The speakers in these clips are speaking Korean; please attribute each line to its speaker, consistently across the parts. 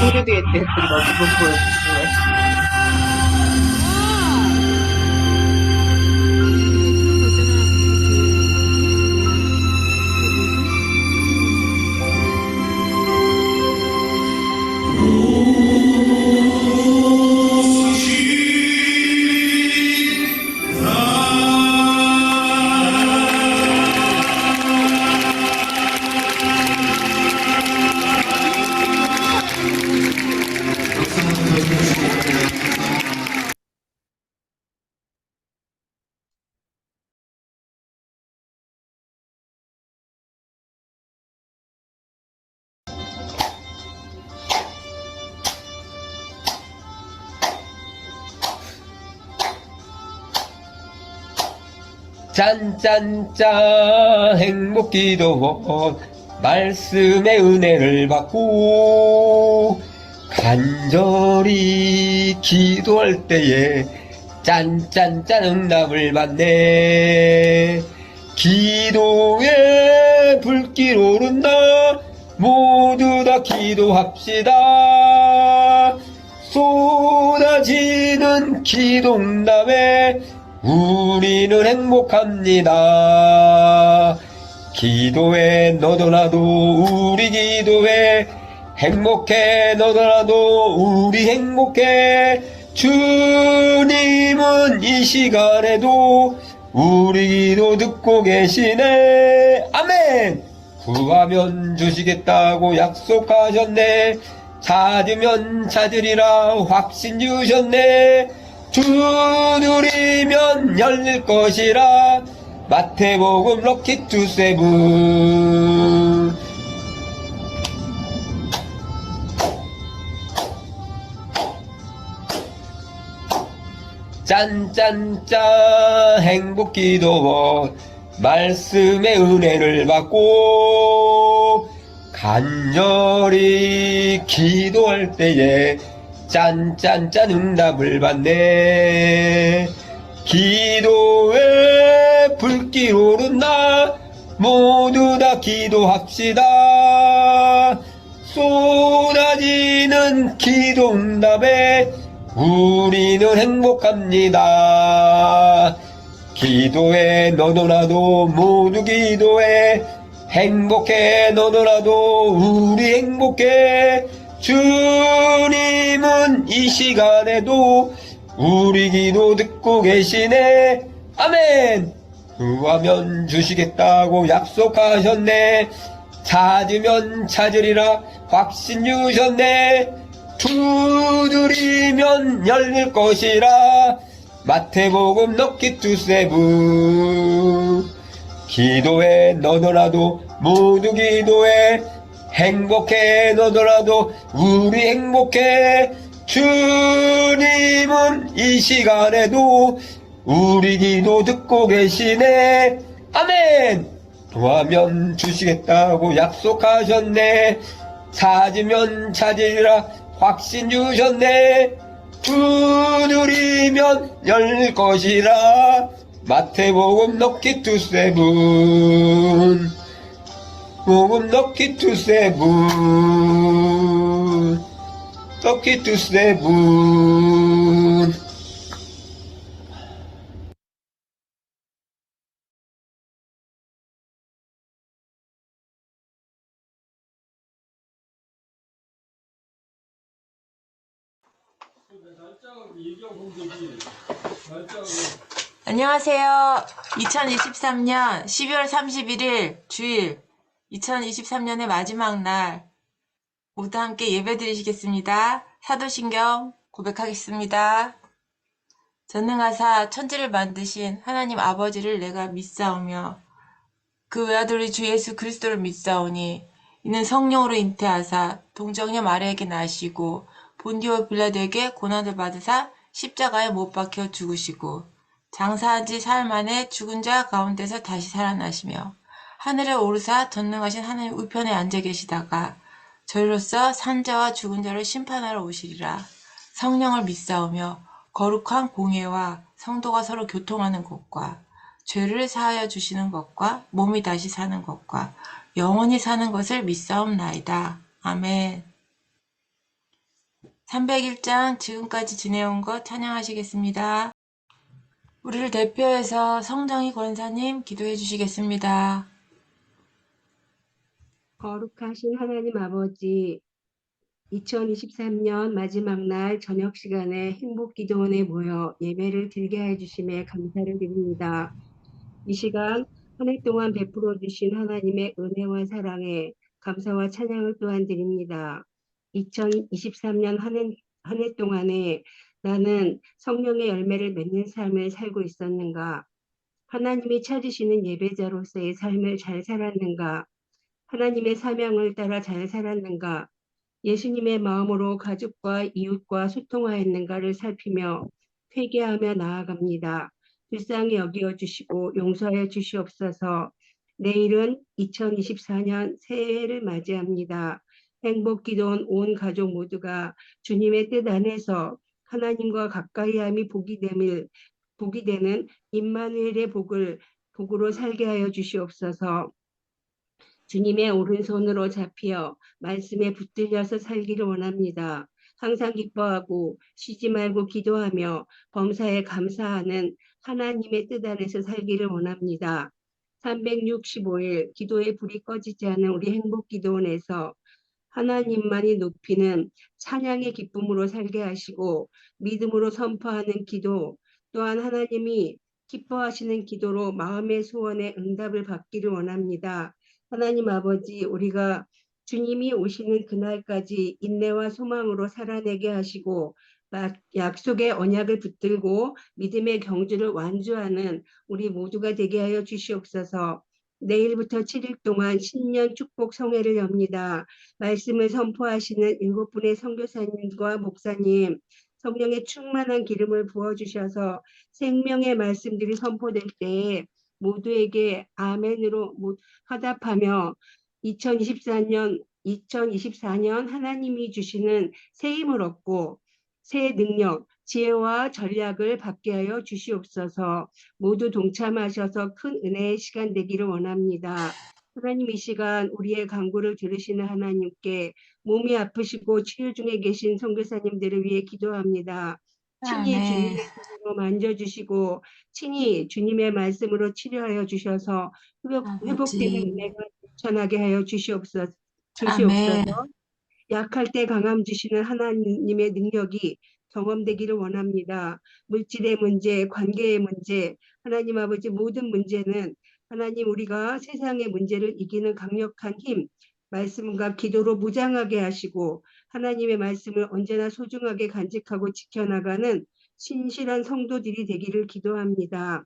Speaker 1: 소리도 했대. 그리고 그거 보여주시네.
Speaker 2: 짠짠짠 행복기도원 말씀의 은혜를 받고 간절히 기도할 때에 짠짠짠 응답을 받네. 기도에 불길 오른다. 모두 다 기도합시다. 쏟아지는 기도 응답에 우리는 행복합니다. 기도해 너도 나도 우리 기도해 행복해 너도 나도 우리 행복해. 주님은 이 시간에도 우리 기도 듣고 계시네. 아멘. 구하면 주시겠다고 약속하셨네. 찾으면 찾으리라 확신 주셨네. 두드리면 열릴 것이라. 마태복음 럭키 투 세븐. 짠짠짠 행복기도원 말씀의 은혜를 받고 간절히 기도할 때에 짠짠짠 응답을 받네. 기도에 불길 오른다. 모두 다 기도합시다. 쏟아지는 기도 응답에 우리는 행복합니다. 기도해 너도 나도 모두 기도해 행복해 너도 나도 우리 행복해. 주님은 이 시간에도 우리 기도 듣고 계시네. 아멘. 구하면 주시겠다고 약속하셨네. 찾으면 찾으리라 확신 주셨네. 두드리면 열릴 것이라. 마태복음 럭키 투 세븐. 기도해 너도 나도 모두 기도해 행복해 너도 나도 우리 행복해. 주님은 이 시간에도 우리 기도 듣고 계시네. 아멘. 구하면 주시겠다고 약속하셨네. 찾으면 찾으리라 확신 주셨네. 두드리면 열릴 것이라. 마태복음 럭키 투 세븐. 복음 럭키 투 세븐. 럭키 투 세븐.
Speaker 3: 안녕하세요. 2023년 12월 31일 주일 2023년의 마지막 날 모두 함께 예배 드리시겠습니다. 사도신경 고백하겠습니다. 전능하사 천지를 만드신 하나님 아버지를 내가 믿사오며 그 외아들의 주 예수 그리스도를 믿사오니 이는 성령으로 잉태하사 동정녀 마리아에게 나시고 본디오 빌라도에게 고난을 받으사 십자가에 못 박혀 죽으시고 장사한 지 사흘 만에 죽은 자 가운데서 다시 살아나시며 하늘에 오르사 전능하신 하나님 우편에 앉아 계시다가 저희로서 산자와 죽은 자를 심판하러 오시리라. 성령을 믿사오며 거룩한 공예와 성도가 서로 교통하는 것과 죄를 사하여 주시는 것과 몸이 다시 사는 것과 영원히 사는 것을 믿사옵나이다. 아멘. 301장 지금까지 지내온 것 찬양하시겠습니다. 우리를 대표해서 성정희 권사님 기도해 주시겠습니다.
Speaker 4: 거룩하신 하나님 아버지, 2023년 마지막 날 저녁 시간에 행복기도원에 모여 예배를 드리게 해주심에 감사를 드립니다. 이 시간 한 해 동안 베풀어 주신 하나님의 은혜와 사랑에 감사와 찬양을 또한 드립니다. 2023년 한 해 동안에 나는 성령의 열매를 맺는 삶을 살고 있었는가? 하나님이 찾으시는 예배자로서의 삶을 잘 살았는가? 하나님의 사명을 따라 잘 살았는가? 예수님의 마음으로 가족과 이웃과 소통하였는가를 살피며 회개하며 나아갑니다. 불쌍히 여겨 주시고 용서하여 주시옵소서. 내일은 2024년 새해를 맞이합니다. 행복기도원 온 가족 모두가 주님의 뜻 안에서 하나님과 가까이함이 복이 되는 임마누엘의 복으로 살게 하여 주시옵소서. 주님의 오른손으로 잡혀 말씀에 붙들려서 살기를 원합니다. 항상 기뻐하고 쉬지 말고 기도하며 범사에 감사하는 하나님의 뜻 안에서 살기를 원합니다. 365일 기도의 불이 꺼지지 않은 우리 행복기도원에서 하나님만이 높이는 찬양의 기쁨으로 살게 하시고 믿음으로 선포하는 기도, 또한 하나님이 기뻐하시는 기도로 마음의 소원에 응답을 받기를 원합니다. 하나님 아버지, 우리가 주님이 오시는 그날까지 인내와 소망으로 살아내게 하시고 약속의 언약을 붙들고 믿음의 경주를 완주하는 우리 모두가 되게 하여 주시옵소서. 내일부터 7일 동안 신년 축복 성회를 엽니다. 말씀을 선포하시는 7분의 선교사님과 목사님, 성령의 충만한 기름을 부어주셔서 생명의 말씀들이 선포될 때에 모두에게 아멘으로 화답하며 2024년 하나님이 주시는 새 힘을 얻고 새 능력, 지혜와 전략을 받게 하여 주시옵소서. 모두 동참하셔서 큰 은혜의 시간 되기를 원합니다. 하나님, 이 시간 우리의 간구를 들으시는 하나님께 몸이 아프시고 치유 중에 계신 선교사님들을 위해 기도합니다. 친히 주님의 손으로 만져주시고 친히 주님의 말씀으로 치료하여 주셔서 회복되는 은혜가 넘쳐나게 하여 주시옵소서. 약할 때 강함 주시는 하나님의 능력이 경험되기를 원합니다. 물질의 문제, 관계의 문제, 하나님 아버지 모든 문제는 하나님, 우리가 세상의 문제를 이기는 강력한 힘, 말씀과 기도로 무장하게 하시고 하나님의 말씀을 언제나 소중하게 간직하고 지켜나가는 신실한 성도들이 되기를 기도합니다.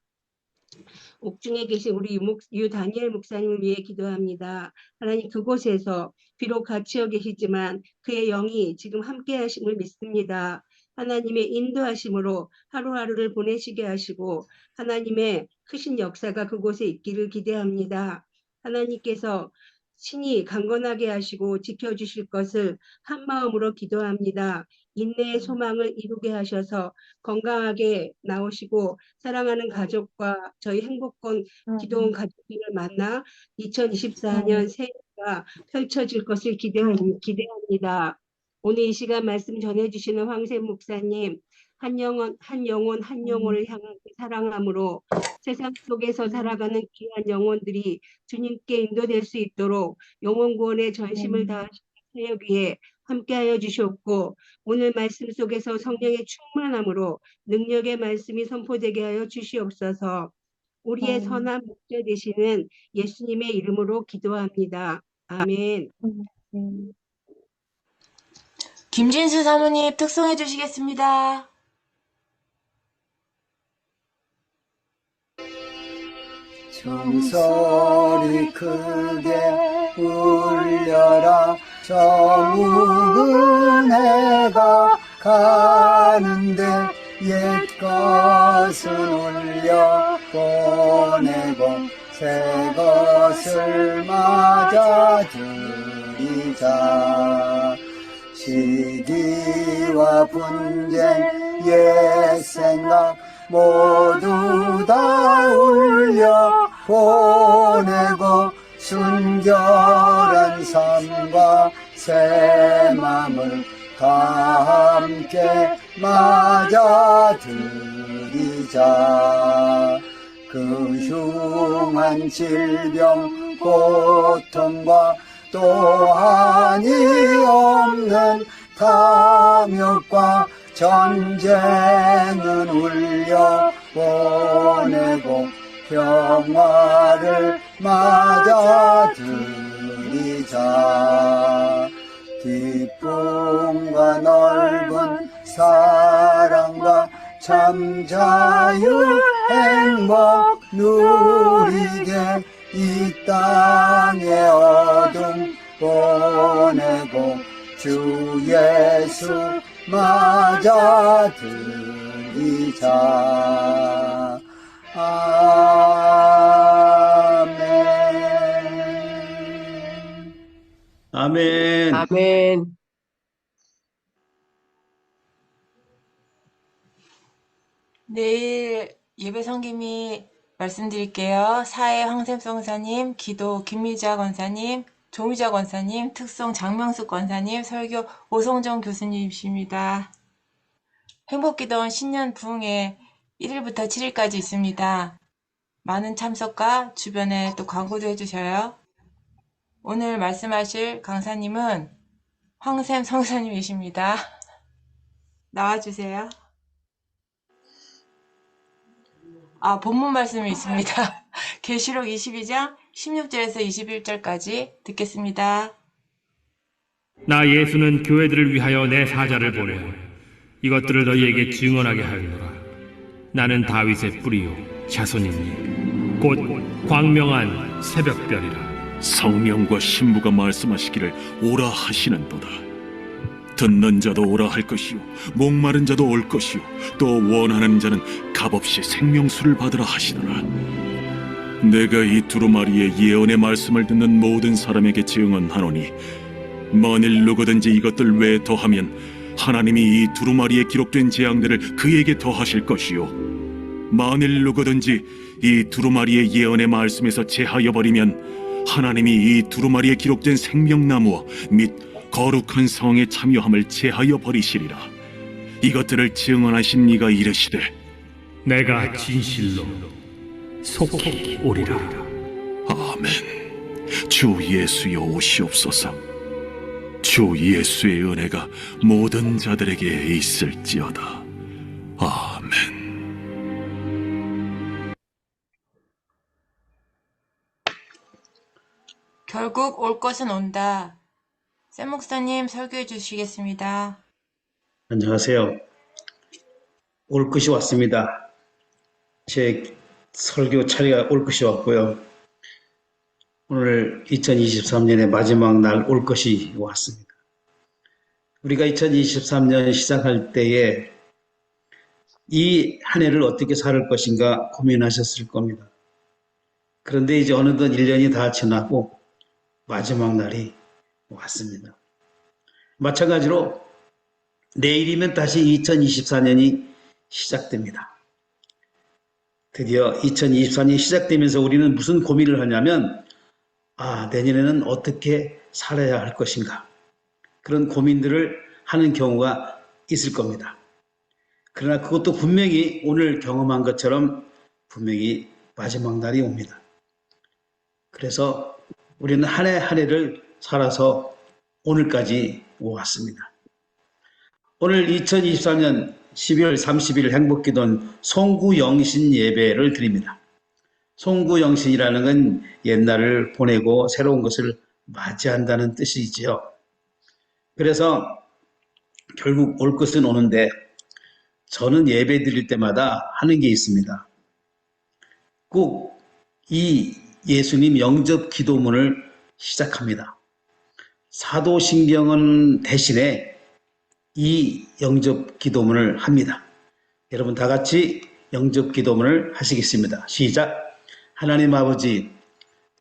Speaker 4: 옥중에 계신 우리 유 다니엘 목사님을 위해 기도합니다. 하나님, 그곳에서 비록 갇혀 계시지만 그의 영이 지금 함께 하심을 믿습니다. 하나님의 인도하심으로 하루하루를 보내시게 하시고 하나님의 크신 역사가 그곳에 있기를 기대합니다. 하나님께서 친히 강건하게 하시고 지켜주실 것을 한마음으로 기도합니다. 인내의 소망을 이루게 하셔서 건강하게 나오시고 사랑하는 가족과 저희 행복권 기도원 가족들을 만나 2024년 새해가 펼쳐질 것을 기대합니다. 오늘 이 시간 말씀 전해주시는 황세 목사님, 한 영혼을 향한 사랑함으로 세상 속에서 살아가는 귀한 영혼들이 주님께 인도될 수 있도록 영혼 구원에 전심을 다하시는 사역 위에 함께하여 주셨고 오늘 말씀 속에서 성령의 충만함으로 능력의 말씀이 선포되게 하여 주시옵소서. 우리의 선한 목자 되시는 예수님의 이름으로 기도합니다. 아멘.
Speaker 3: 김진수 사모님 특송해 주시겠습니다.
Speaker 5: 종소리 크게 울려라. 저 묵은 해가 가는데 옛 것은 울려 보내고 새 것을 맞아 들이자. 시기와 분쟁 옛 생각 모두 다 울려 보내고 순결한 삶과 새 맘을 다 함께 맞아 들이자. 그 흉한 질병 고통과 또 한이 없는 탐욕과 전쟁은 울려 보내고 평화를 맞아 들이자. 기쁨과 넓은 사랑과 참 자유 행복 누리게 이 땅의 어둠 보내고 주 예수 맞아 들이자. 아멘.
Speaker 1: 아멘.
Speaker 3: 내일 예배 섬김이 말씀드릴게요. 사회 황샘 성사님, 기도 김미자 권사님, 조미자 권사님, 특송 장명숙 권사님, 설교 오성정 교수님이십니다. 행복기도원 신년 부흥회 1일부터 7일까지 있습니다. 많은 참석과 주변에 또 광고도 해주셔요. 오늘 말씀하실 강사님은 황샘 성사님이십니다. 나와주세요. 본문 말씀이 있습니다. 계시록 22장 16절에서 21절까지 듣겠습니다.
Speaker 6: 나 예수는 교회들을 위하여 내 사자를 보내 이것들을 너희에게 증언하게 하리로라. 나는 다윗의 뿌리요 자손이니 곧 광명한 새벽별이라.
Speaker 7: 성령과 신부가 말씀하시기를 오라 하시는도다. 듣는 자도 오라 할 것이요 목마른 자도 올 것이요 또 원하는 자는 값없이 생명수를 받으라 하시더라. 내가 이 두루마리의 예언의 말씀을 듣는 모든 사람에게 증언하노니 만일 누구든지 이것들 외에 더하면 하나님이 이 두루마리에 기록된 재앙들을 그에게 더하실 것이요 만일 누구든지 이 두루마리의 예언의 말씀에서 제하여 버리면 하나님이 이 두루마리에 기록된 생명나무와 및 거룩한 성에 참여함을 제하여 버리시리라. 이것들을 증언하신 이가 이르시되
Speaker 6: 내가 진실로 속히 오리라.
Speaker 7: 아멘. 주 예수여 오시옵소서. 주 예수의 은혜가 모든 자들에게 있을지어다. 아멘.
Speaker 3: 결국 올 것은 온다. 샘 목사님 설교해 주시겠습니다.
Speaker 8: 안녕하세요. 올 것이 왔습니다. 제 설교 차례가 올 것이 왔고요. 오늘 2023년의 마지막 날 올 것이 왔습니다. 우리가 2023년 시작할 때에 이 한 해를 어떻게 살 것인가 고민하셨을 겁니다. 그런데 이제 어느덧 1년이 다 지나고 마지막 날이 왔습니다. 마찬가지로 내일이면 다시 2024년이 시작됩니다. 드디어 2024년이 시작되면서 우리는 무슨 고민을 하냐면 내년에는 어떻게 살아야 할 것인가 그런 고민들을 하는 경우가 있을 겁니다. 그러나 그것도 분명히 오늘 경험한 것처럼 분명히 마지막 날이 옵니다. 그래서 우리는 한 해 한 해를 살아서 오늘까지 왔습니다. 오늘 2023년 12월 30일 행복기도는 송구영신 예배를 드립니다. 송구영신이라는 건 옛날을 보내고 새로운 것을 맞이한다는 뜻이지요. 그래서 결국 올 것은 오는데 저는 예배 드릴 때마다 하는 게 있습니다. 꼭 이 예수님 영접 기도문을 시작합니다. 사도신경은 대신에 이 영접 기도문을 합니다. 여러분 다 같이 영접 기도문을 하시겠습니다. 시작. 하나님 아버지,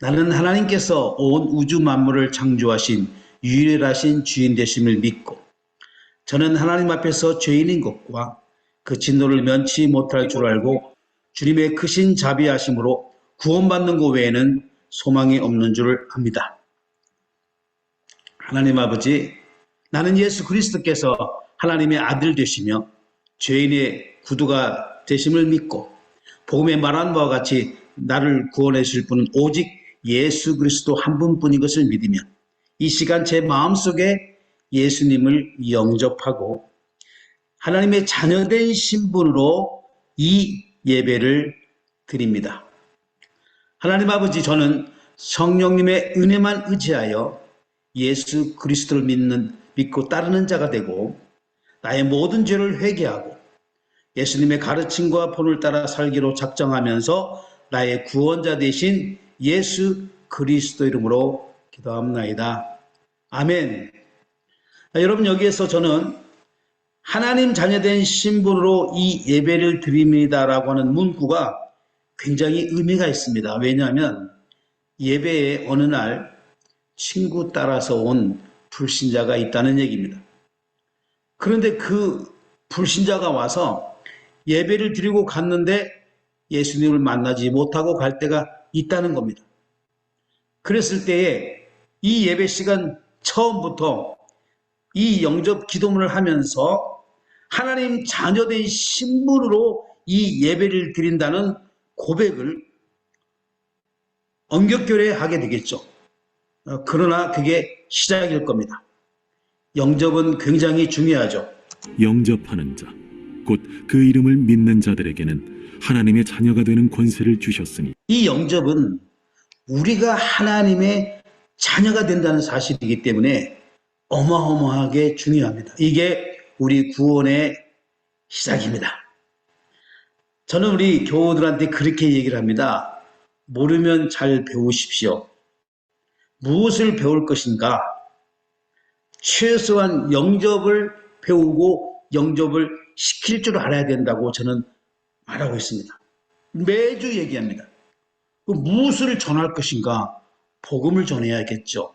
Speaker 8: 나는 하나님께서 온 우주 만물을 창조하신 유일하신 주인 되심을 믿고 저는 하나님 앞에서 죄인인 것과 그 진노를 면치 못할 줄 알고 주님의 크신 자비하심으로 구원받는 것 외에는 소망이 없는 줄 압니다. 하나님 아버지, 나는 예수 그리스도께서 하나님의 아들 되시며 죄인의 구두가 되심을 믿고 복음에 말한 바와 같이 나를 구원해 주실 분은 오직 예수 그리스도 한 분뿐인 것을 믿으며 이 시간 제 마음속에 예수님을 영접하고 하나님의 자녀된 신분으로 이 예배를 드립니다. 하나님 아버지, 저는 성령님의 은혜만 의지하여 예수 그리스도를 믿고 따르는 자가 되고 나의 모든 죄를 회개하고 예수님의 가르침과 본을 따라 살기로 작정하면서 나의 구원자 되신 예수 그리스도 이름으로 기도합나이다. 아멘. 여러분, 여기에서 저는 하나님 자녀된 신분으로 이 예배를 드립니다라고 하는 문구가 굉장히 의미가 있습니다. 왜냐하면 예배에 어느 날 친구 따라서 온 불신자가 있다는 얘기입니다. 그런데 그 불신자가 와서 예배를 드리고 갔는데 예수님을 만나지 못하고 갈 때가 있다는 겁니다. 그랬을 때에 이 예배 시간 처음부터 이 영접 기도문을 하면서 하나님 자녀된 신분으로 이 예배를 드린다는 고백을 언격결에 되겠죠. 그러나 그게 시작일 겁니다. 영접은 굉장히 중요하죠.
Speaker 7: 영접하는 자, 곧 그 이름을 믿는 자들에게는 하나님의 자녀가 되는 권세를 주셨으니
Speaker 8: 이 영접은 우리가 하나님의 자녀가 된다는 사실이기 때문에 어마어마하게 중요합니다. 이게 우리 구원의 시작입니다. 저는 우리 교우들한테 그렇게 얘기를 합니다. 모르면 잘 배우십시오. 무엇을 배울 것인가? 최소한 영접을 배우고 영접을 시킬 줄 알아야 된다고 저는 말하고 있습니다. 매주 얘기합니다. 무엇을 전할 것인가? 복음을 전해야겠죠.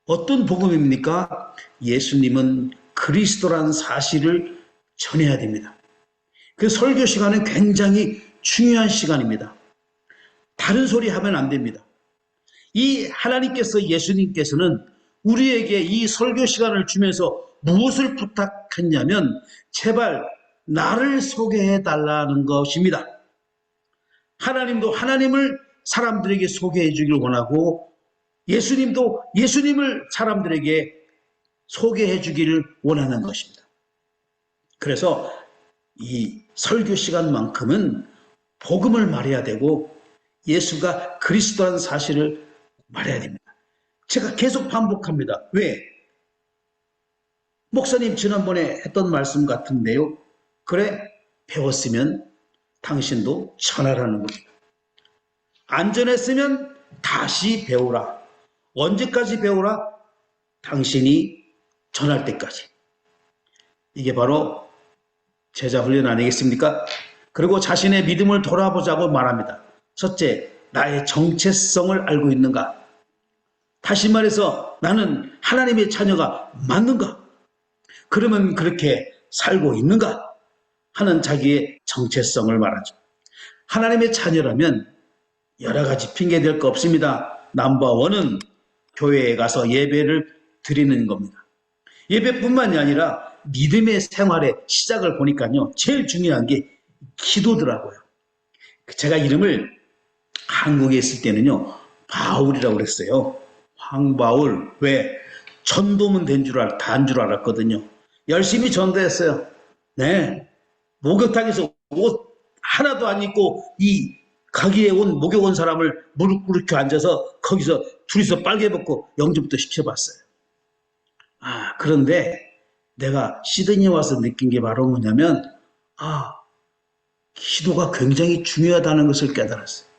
Speaker 8: 어떤 복음입니까? 예수님은 그리스도라는 사실을 전해야 됩니다. 그 설교 시간은 굉장히 중요한 시간입니다. 다른 소리 하면 안 됩니다. 이 하나님께서 예수님께서는 우리에게 이 설교 시간을 주면서 무엇을 부탁했냐면 제발 나를 소개해 달라는 것입니다. 하나님도 하나님을 사람들에게 소개해 주길 원하고 예수님도 예수님을 사람들에게 소개해 주기를 원하는 것입니다. 그래서 이 설교 시간만큼은 복음을 말해야 되고 예수가 그리스도라는 사실을 말해야 됩니다. 제가 계속 반복합니다. 왜? 목사님 지난번에 했던 말씀 같은데요. 그래, 배웠으면 당신도 전하라는 겁니다. 안 전했으면 다시 배우라. 언제까지 배우라? 당신이 전할 때까지. 이게 바로 제자 훈련 아니겠습니까? 그리고 자신의 믿음을 돌아보자고 말합니다. 첫째, 나의 정체성을 알고 있는가? 다시 말해서 나는 하나님의 자녀가 맞는가? 그러면 그렇게 살고 있는가? 하는 자기의 정체성을 말하죠. 하나님의 자녀라면 여러 가지 핑계 댈 거 없습니다. 넘버원은 교회에 가서 예배를 드리는 겁니다. 예배뿐만이 아니라 믿음의 생활의 시작을 보니까요. 제일 중요한 게 기도더라고요. 제가 이름을 한국에 있을 때는요. 바울이라고 그랬어요. 황바울. 왜? 전도문 단 줄 알았거든요. 열심히 전도했어요. 네. 목욕탕에서 옷 하나도 안 입고 이 가게에 온 목욕 온 사람을 무릎 꿇고 앉아서 거기서 둘이서 빨개 벗고 영접도 시켜봤어요. 그런데 내가 시드니에 와서 느낀 게 바로 뭐냐면 기도가 굉장히 중요하다는 것을 깨달았어요.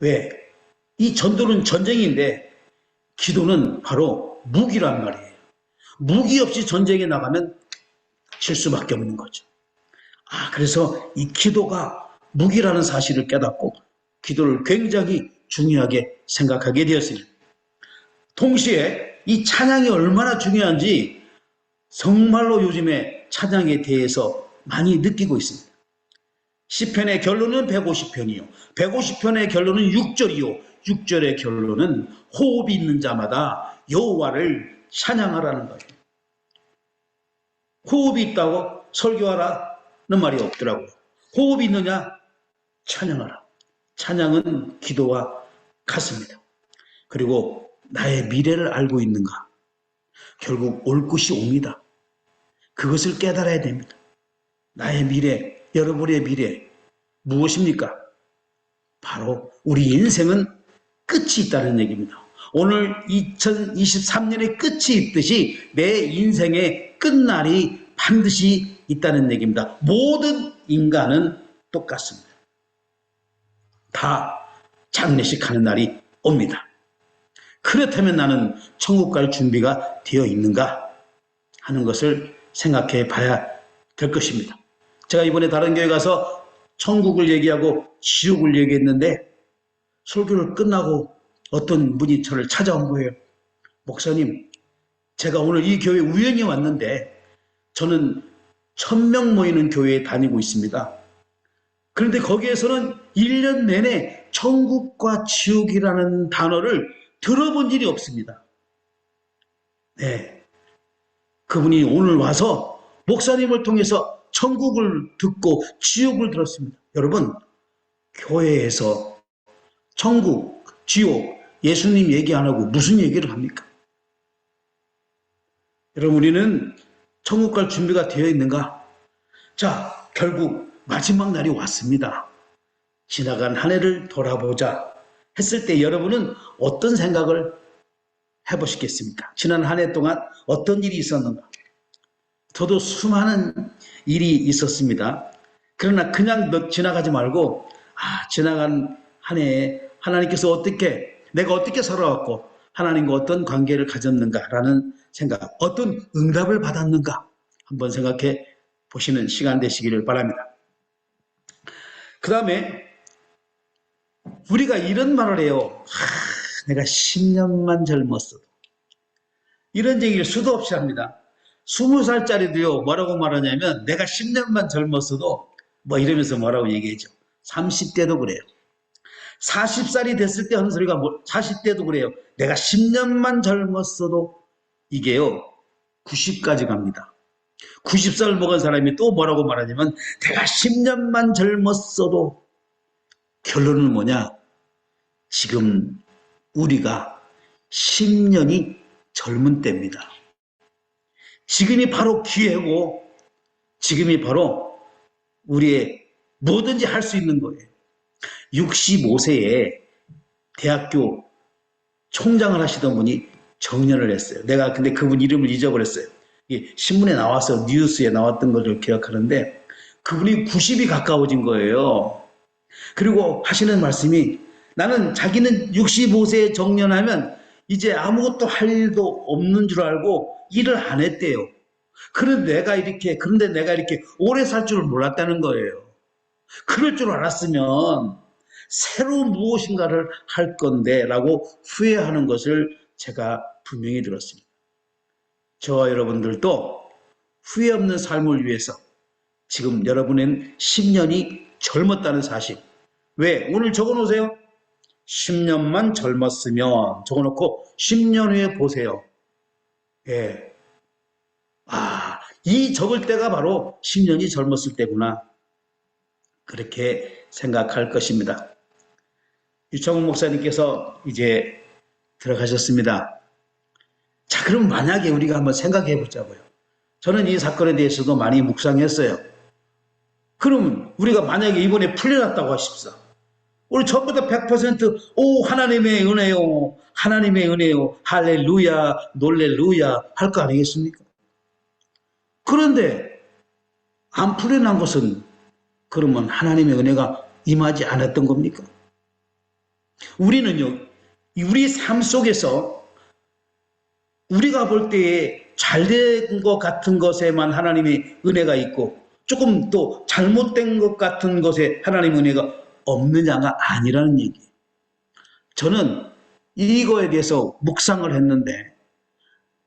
Speaker 8: 왜? 이 전도는 전쟁인데 기도는 바로 무기란 말이에요. 무기 없이 전쟁에 나가면 질 수밖에 없는 거죠. 그래서 이 기도가 무기라는 사실을 깨닫고 기도를 굉장히 중요하게 생각하게 되었습니다. 동시에 이 찬양이 얼마나 중요한지 정말로 요즘에 찬양에 대해서 많이 느끼고 있습니다. 시편의 결론은 150편이요. 150편의 결론은 6절이요. 6절의 결론은 호흡이 있는 자마다 여호와를 찬양하라는 거예요. 호흡이 있다고 설교하라는 말이 없더라고요. 호흡이 있느냐? 찬양하라. 찬양은 기도와 같습니다. 그리고 나의 미래를 알고 있는가? 결국 올 것이 옵니다. 그것을 깨달아야 됩니다. 나의 미래, 여러분의 미래 무엇입니까? 바로 우리 인생은 끝이 있다는 얘기입니다. 오늘 2023년의 끝이 있듯이 내 인생의 끝날이 반드시 있다는 얘기입니다. 모든 인간은 똑같습니다. 다 장례식 하는 날이 옵니다. 그렇다면 나는 천국 갈 준비가 되어 있는가 하는 것을 생각해 봐야 될 것입니다. 제가 이번에 다른 교회 가서 천국을 얘기하고 지옥을 얘기했는데 설교를 끝나고 어떤 분이 저를 찾아온 거예요. 목사님, 제가 오늘 이 교회에 우연히 왔는데 저는 1000명 모이는 교회에 다니고 있습니다. 그런데 거기에서는 1년 내내 천국과 지옥이라는 단어를 들어본 일이 없습니다. 네. 그분이 오늘 와서 목사님을 통해서 천국을 듣고 지옥을 들었습니다. 여러분, 교회에서 천국, 지옥, 예수님 얘기 안 하고 무슨 얘기를 합니까? 여러분, 우리는 천국 갈 준비가 되어 있는가? 자, 결국 마지막 날이 왔습니다. 지나간 한 해를 돌아보자 했을 때 여러분은 어떤 생각을 해보시겠습니까? 지난 한 해 동안 어떤 일이 있었는가? 저도 수많은 일이 있었습니다. 그러나 그냥 지나가지 말고 지나간 한 해에 하나님께서 내가 어떻게 살아왔고 하나님과 어떤 관계를 가졌는가라는 생각, 어떤 응답을 받았는가 한번 생각해 보시는 시간 되시기를 바랍니다. 그 다음에 우리가 이런 말을 해요. 내가 10년만 젊었어도. 이런 얘기를 수도 없이 합니다. 20살짜리도요, 뭐라고 말하냐면 내가 10년만 젊었어도 뭐 이러면서 뭐라고 얘기하죠. 30대도 그래요. 40살이 됐을 때 하는 소리가 40대도 그래요. 내가 10년만 젊었어도 이게요, 90까지 갑니다. 90살 먹은 사람이 또 뭐라고 말하냐면 내가 10년만 젊었어도 결론은 뭐냐? 지금 우리가 10년이 젊은 때입니다. 지금이 바로 기회고 지금이 바로 우리의 뭐든지 할 수 있는 거예요. 65세에 대학교 총장을 하시던 분이 정년을 했어요. 내가 근데 그분 이름을 잊어버렸어요. 신문에 나와서 뉴스에 나왔던 것을 기억하는데 그분이 90이 가까워진 거예요. 그리고 하시는 말씀이 나는 자기는 65세에 정년하면 이제 아무것도 할 일도 없는 줄 알고 일을 안 했대요. 그런데 내가 이렇게 오래 살 줄을 몰랐다는 거예요. 그럴 줄 알았으면 새로운 무엇인가를 할 건데 라고 후회하는 것을 제가 분명히 들었습니다. 저와 여러분들도 후회 없는 삶을 위해서 지금 여러분은 10년이 젊었다는 사실. 왜? 오늘 적어놓으세요. 10년만 젊었으면 적어놓고 10년 후에 보세요. 예. 이 적을 때가 바로 10년이 젊었을 때구나. 그렇게 생각할 것입니다. 유창훈 목사님께서 이제 들어가셨습니다. 자, 그럼 만약에 우리가 한번 생각해 보자고요. 저는 이 사건에 대해서도 많이 묵상했어요. 그럼 우리가 만약에 이번에 풀려났다고 하십시오. 우리 전부 다 100% 오, 하나님의 은혜요, 하나님의 은혜요, 할렐루야, 놀렐루야 할 거 아니겠습니까? 그런데 안 풀려난 것은 그러면 하나님의 은혜가 임하지 않았던 겁니까? 우리는요, 우리 삶 속에서 우리가 볼 때에 잘된 것 같은 것에만 하나님의 은혜가 있고 조금 또 잘못된 것 같은 것에 하나님의 은혜가 없느냐가 아니라는 얘기예요. 저는 이거에 대해서 묵상을 했는데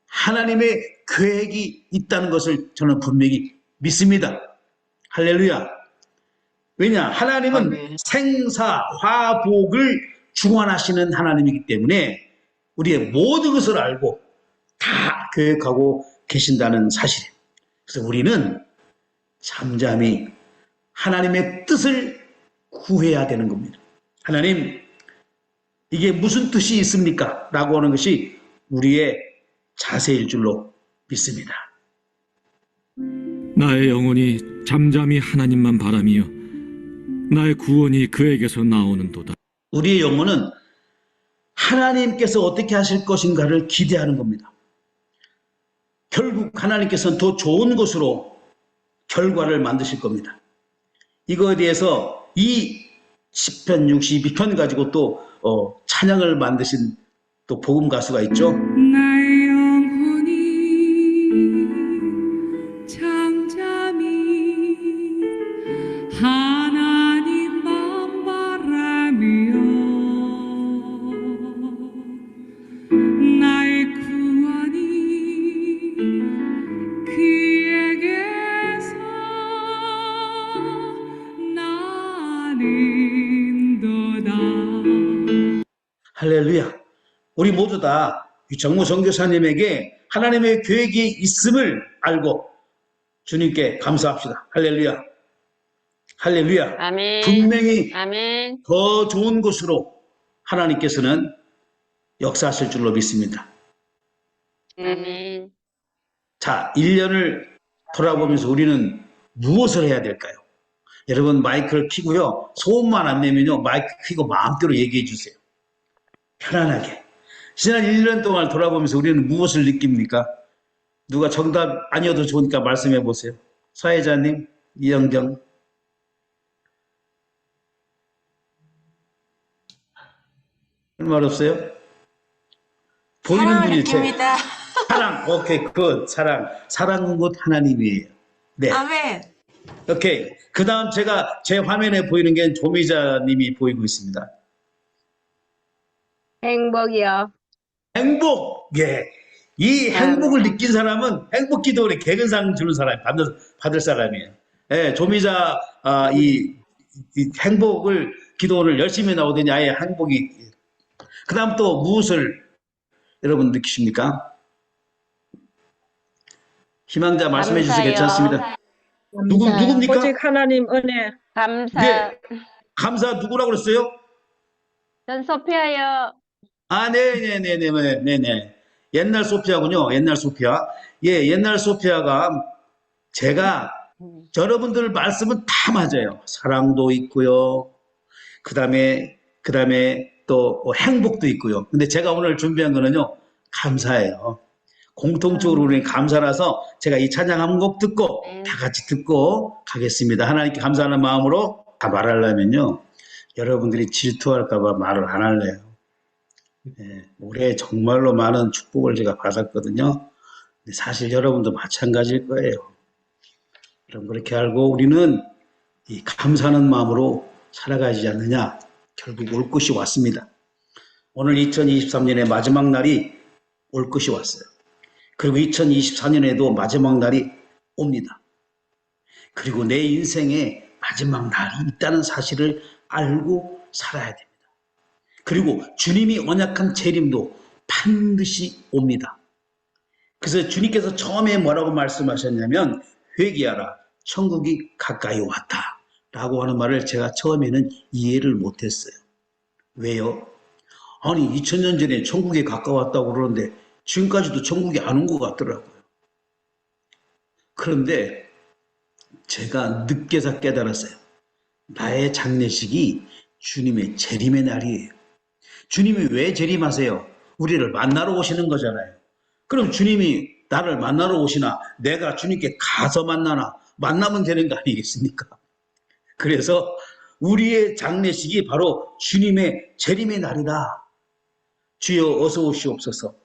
Speaker 8: 하나님의 계획이 있다는 것을 저는 분명히 믿습니다. 할렐루야. 왜냐? 하나님은 생사, 화복을 주관하시는 하나님이기 때문에 우리의 모든 것을 알고 다 계획하고 계신다는 사실이에요. 그래서 우리는 잠잠히 하나님의 뜻을 구해야 되는 겁니다. 하나님, 이게 무슨 뜻이 있습니까? 라고 하는 것이 우리의 자세일 줄로 믿습니다.
Speaker 7: 나의 영혼이 잠잠히 하나님만 바라며 나의 구원이 그에게서 나오는도다.
Speaker 8: 우리의 영혼은 하나님께서 어떻게 하실 것인가를 기대하는 겁니다. 결국 하나님께서는 더 좋은 것으로 결과를 만드실 겁니다. 이거에 대해서 이 시편 62편 가지고 또 찬양을 만드신 또 복음 가수가 있죠.
Speaker 9: 나의 영혼이 잠잠히 하나
Speaker 8: 할렐루야. 우리 모두 다 정모 선교사님에게 하나님의 계획이 있음을 알고 주님께 감사합시다. 할렐루야. 할렐루야.
Speaker 10: 아멘.
Speaker 8: 분명히
Speaker 10: 아멘.
Speaker 8: 더 좋은 곳으로 하나님께서는 역사하실 줄로 믿습니다.
Speaker 10: 아멘.
Speaker 8: 자, 1년을 돌아보면서 우리는 무엇을 해야 될까요? 여러분 마이크를 켜고요. 소음만 안 내면요. 마이크 켜고 마음대로 얘기해 주세요. 편안하게. 지난 1년 동안 돌아보면서 우리는 무엇을 느낍니까? 누가 정답 아니어도 좋으니까 말씀해 보세요. 사회자님, 이영경. 말 없어요? 보이는
Speaker 3: 사랑을
Speaker 8: 분이
Speaker 3: 느낍니다.
Speaker 8: 사랑. 오케이, 굿. 사랑은 곧 하나님이에요. 네.
Speaker 3: 아멘.
Speaker 8: 오케이. 그 다음 제 화면에 보이는 게 조미자님이 보이고 있습니다.
Speaker 4: 행복이요.
Speaker 8: 행복. 예. 이 행복을 느낀 사람은 행복 기도원에 개근상 주는 사람, 받을 사람이에요. 예, 조미자, 이 행복을 기도원을 열심히 나오더니 아예 행복이. 그 다음 또 무엇을 여러분 느끼십니까? 희망자 말씀해 주셔서
Speaker 10: 감사요.
Speaker 8: 괜찮습니다. 누굽니까?
Speaker 1: 오직 하나님 은혜.
Speaker 10: 감사.
Speaker 8: 네. 감사 누구라고 그랬어요?
Speaker 10: 전 소피아요.
Speaker 8: 아, 네네. 옛날 소피아군요. 옛날 소피아. 예, 옛날 소피아가 제가 여러분들 말씀은 다 맞아요. 사랑도 있고요. 그 다음에 또 행복도 있고요. 근데 제가 오늘 준비한 거는요. 감사예요. 공통적으로 우리는 감사라서 제가 이 찬양 한 곡 듣고 다 같이 듣고 가겠습니다. 하나님께 감사하는 마음으로 다 말하려면요. 여러분들이 질투할까봐 말을 안 할래요. 네, 올해 정말로 많은 축복을 제가 받았거든요. 근데 사실 여러분도 마찬가지일 거예요. 여러분 그렇게 알고 우리는 이 감사하는 마음으로 살아가지 않느냐. 결국 올 것이 왔습니다. 오늘 2023년의 마지막 날이 올 것이 왔어요. 그리고 2024년에도 마지막 날이 옵니다. 그리고 내 인생에 마지막 날이 있다는 사실을 알고 살아야 됩니다. 그리고 주님이 언약한 재림도 반드시 옵니다. 그래서 주님께서 처음에 뭐라고 말씀하셨냐면 회개하라 천국이 가까이 왔다 라고 하는 말을 제가 처음에는 이해를 못했어요. 왜요? 아니 2000년 전에 천국에 가까웠다고 그러는데 지금까지도 천국이 안 온 것 같더라고요. 그런데 제가 늦게서 깨달았어요. 나의 장례식이 주님의 재림의 날이에요. 주님이 왜 재림하세요? 우리를 만나러 오시는 거잖아요. 그럼 주님이 나를 만나러 오시나 내가 주님께 가서 만나면 되는 거 아니겠습니까? 그래서 우리의 장례식이 바로 주님의 재림의 날이다. 주여 어서 오시옵소서.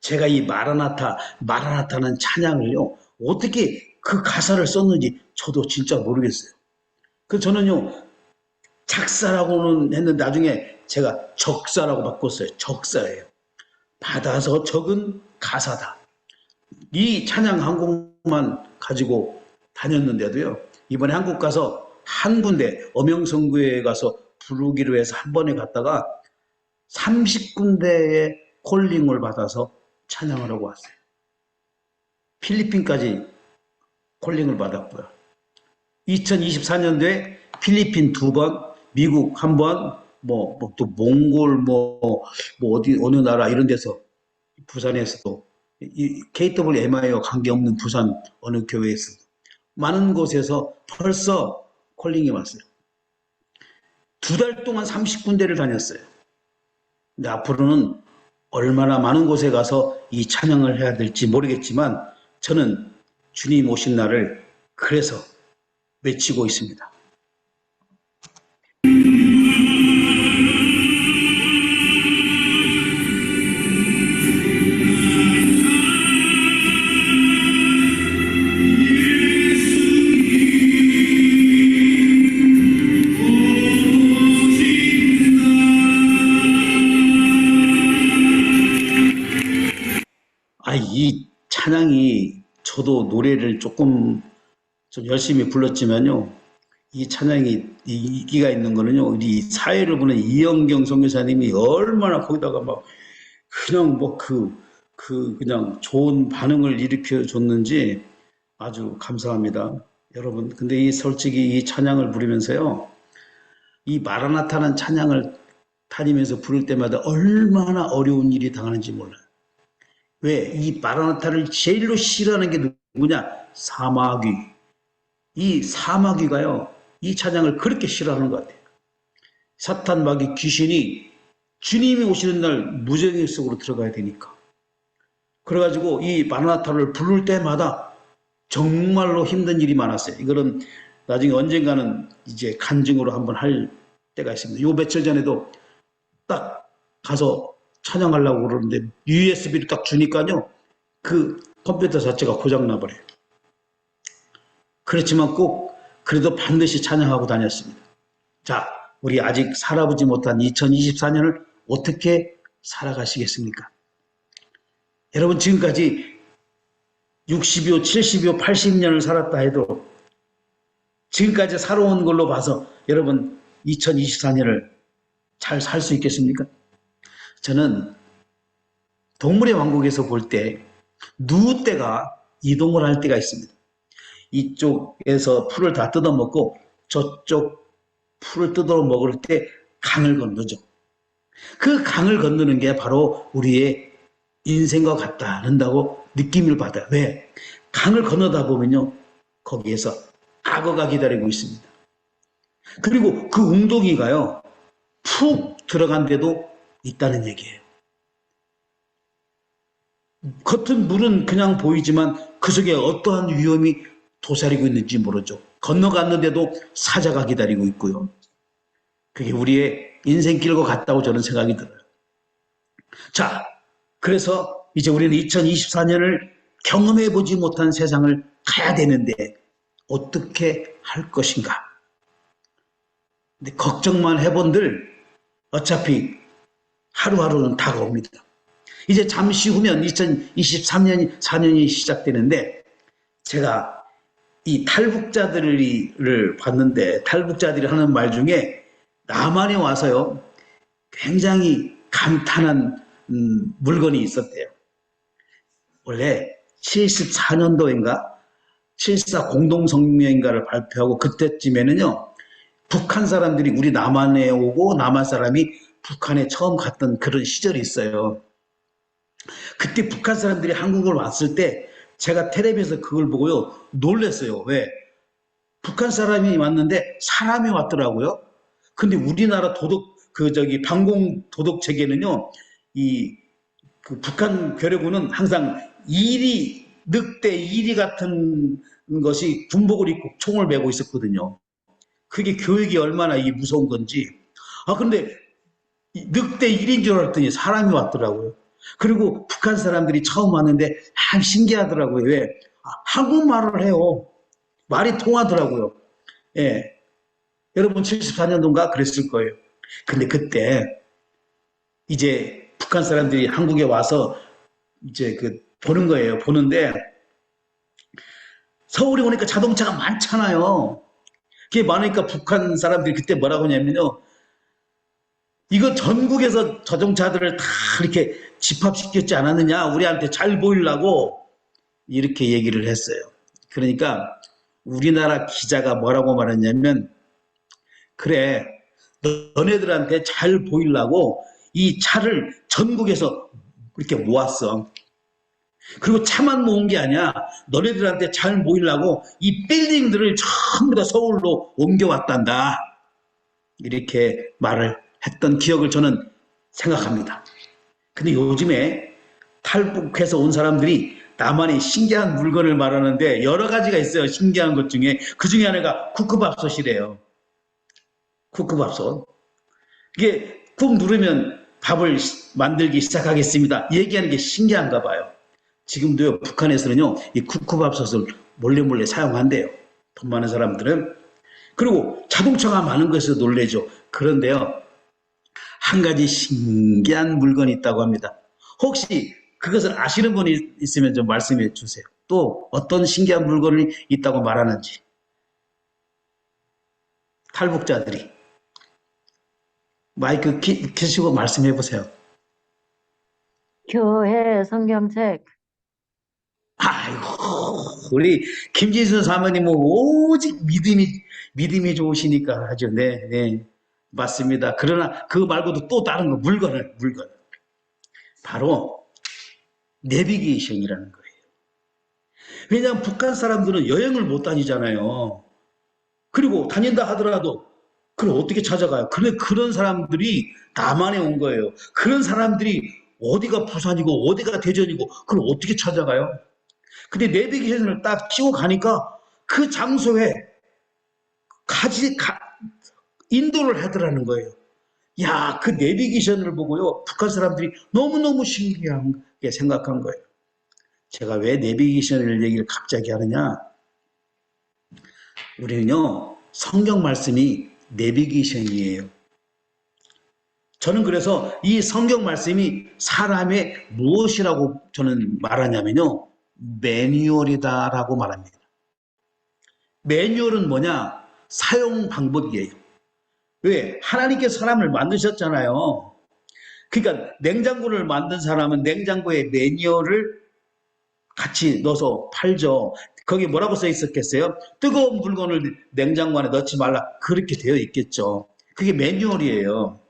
Speaker 8: 제가 이 마라나타는 찬양을요 어떻게 그 가사를 썼는지 저도 진짜 모르겠어요. 그 저는요 작사라고는 했는데 나중에 제가 적사라고 바꿨어요. 적사예요. 받아서 적은 가사다. 이 찬양 한 곡만 가지고 다녔는데도요 이번에 한국 가서 한 군데 엄영성교회에 가서 부르기로 해서 한 번에 갔다가 30군데의 콜링을 받아서 찬양을 하고 왔어요. 필리핀까지 콜링을 받았고요. 2024년도에 필리핀 2번, 미국 1번, 또 몽골, 어느 나라 이런 데서 부산에서도 이 KWMI와 관계없는 부산 어느 교회에서도 많은 곳에서 벌써 콜링이 왔어요. 2달 동안 30군데를 다녔어요. 근데 앞으로는 얼마나 많은 곳에 가서 이 찬양을 해야 될지 모르겠지만 저는 주님 오신 날을 그래서 외치고 있습니다. 이 찬양이 저도 노래를 조금 좀 열심히 불렀지만요. 이 찬양이 인기가 있는 거는요, 우리 사회를 보는 이영경 선교사님이 얼마나 거기다가 막 그냥 뭐 그냥 좋은 반응을 일으켜 줬는지 아주 감사합니다. 여러분, 근데 솔직히 이 찬양을 부르면서요, 이 마라나타는 찬양을 다니면서 부를 때마다 얼마나 어려운 일이 당하는지 몰라요. 왜? 이 마라나타를 제일로 싫어하는 게 누구냐? 사마귀. 이 사마귀가요, 이 찬양을 그렇게 싫어하는 것 같아요. 사탄 마귀 귀신이 주님이 오시는 날 무정의 속으로 들어가야 되니까. 그래가지고 이 마라나타를 부를 때마다 정말로 힘든 일이 많았어요. 이거는 나중에 언젠가는 이제 간증으로 한번 할 때가 있습니다. 요 며칠 전에도 딱 가서 찬양하려고 그러는데 USB를 딱 주니까요, 그 컴퓨터 자체가 고장나버려요. 그렇지만 꼭 그래도 반드시 찬양하고 다녔습니다. 자, 우리 아직 살아보지 못한 2024년을 어떻게 살아가시겠습니까? 여러분, 지금까지 60여, 70여, 80년을 살았다 해도 지금까지 살아온 걸로 봐서 여러분 2024년을 잘 살 수 있겠습니까? 저는 동물의 왕국에서 볼 때 누떼가 이동을 할 때가 있습니다. 이쪽에서 풀을 다 뜯어먹고 저쪽 풀을 뜯어 먹을 때 강을 건너죠. 그 강을 건너는 게 바로 우리의 인생과 같다는다고 느낌을 받아요. 왜? 강을 건너다 보면요, 거기에서 악어가 기다리고 있습니다. 그리고 그 웅덩이가요, 푹 들어간 데도 있다는 얘기예요. 겉은 물은 그냥 보이지만 그 속에 어떠한 위험이 도사리고 있는지 모르죠. 건너갔는데도 사자가 기다리고 있고요. 그게 우리의 인생길과 같다고 저는 생각이 들어요. 자, 그래서 이제 우리는 2024년을 경험해보지 못한 세상을 가야 되는데 어떻게 할 것인가? 근데 걱정만 해본들 어차피 하루하루는 다가옵니다. 이제 잠시 후면 2023년이 시작되는데 제가 이 탈북자들을 봤는데 탈북자들이 하는 말 중에 남한에 와서요 굉장히 감탄한 물건이 있었대요. 원래 74년도인가 74 공동성명인가를 발표하고 그때쯤에는요 북한 사람들이 우리 남한에 오고 남한 사람이 북한에 처음 갔던 그런 시절이 있어요. 그때 북한 사람들이 한국을 왔을 때 제가 텔레비에서 그걸 보고요 놀랐어요. 왜? 북한 사람이 왔는데 사람이 왔더라고요. 근데 우리나라 방공 도덕 체계는요 그 북한 괴뢰군은 항상 늑대 이리 같은 것이 군복을 입고 총을 메고 있었거든요. 그게 교육이 얼마나 무서운 건지. 근데 늑대 일인 줄 알았더니 사람이 왔더라고요. 그리고 북한 사람들이 처음 왔는데 참 신기하더라고요. 왜? 한국말을 해요. 말이 통하더라고요. 예. 여러분 74년도인가 그랬을 거예요. 근데 그때 이제 북한 사람들이 한국에 와서 이제 보는 거예요. 보는데 서울에 오니까 자동차가 많잖아요. 그게 많으니까 북한 사람들이 그때 뭐라고 하냐면요. 이거 전국에서 자동차들을 다 이렇게 집합시켰지 않았느냐. 우리한테 잘 보이려고 이렇게 얘기를 했어요. 그러니까 우리나라 기자가 뭐라고 말했냐면 그래 너네들한테 잘 보이려고 이 차를 전국에서 이렇게 모았어. 그리고 차만 모은 게 아니야. 너네들한테 잘 보이려고 이 빌딩들을 전부 다 서울로 옮겨왔단다. 이렇게 말을 했던 기억을 저는 생각합니다. 근데 요즘에 탈북해서 온 사람들이 나만의 신기한 물건을 말하는데 여러 가지가 있어요. 신기한 것 중에. 그 중에 하나가 쿠크밥솥이래요. 쿠크밥솥. 이게 꾹 누르면 밥을 만들기 시작하겠습니다. 얘기하는 게 신기한가 봐요. 지금도요, 북한에서는요, 이 쿠크밥솥을 몰래 사용한대요. 돈 많은 사람들은. 그리고 자동차가 많은 것에서 놀래죠. 그런데요, 한 가지 신기한 물건이 있다고 합니다. 혹시 그것을 아시는 분이 있으면 좀 말씀해 주세요. 또 어떤 신기한 물건이 있다고 말하는지. 탈북자들이. 마이크 켜시고 말씀해 보세요.
Speaker 10: 교회 성경책.
Speaker 8: 아이고, 우리 김진수 사모님은 오직 믿음이 좋으시니까 하죠. 네, 네. 맞습니다. 그러나 그거 말고도 또 다른 거, 물건. 바로 내비게이션이라는 거예요. 왜냐하면 북한 사람들은 여행을 못 다니잖아요. 그리고 다닌다 하더라도 그걸 어떻게 찾아가요? 그런 사람들이 남한에 온 거예요. 그런 사람들이 어디가 부산이고 어디가 대전이고 그걸 어떻게 찾아가요? 근데 내비게이션을 딱 찍고 가니까 그 장소에 인도를 하더라는 거예요. 야, 그 내비게이션을 보고요, 북한 사람들이 너무너무 신기하게 생각한 거예요. 제가 왜 내비게이션을 얘기를 갑자기 하느냐? 우리는요, 성경 말씀이 내비게이션이에요. 저는 그래서 이 성경 말씀이 사람의 무엇이라고 저는 말하냐면요, 매뉴얼이다라고 말합니다. 매뉴얼은 뭐냐? 사용 방법이에요. 왜? 하나님께서 사람을 만드셨잖아요. 그러니까 냉장고를 만든 사람은 냉장고에 매뉴얼을 같이 넣어서 팔죠. 거기 뭐라고 써 있었겠어요? 뜨거운 물건을 냉장고 안에 넣지 말라. 그렇게 되어 있겠죠. 그게 매뉴얼이에요.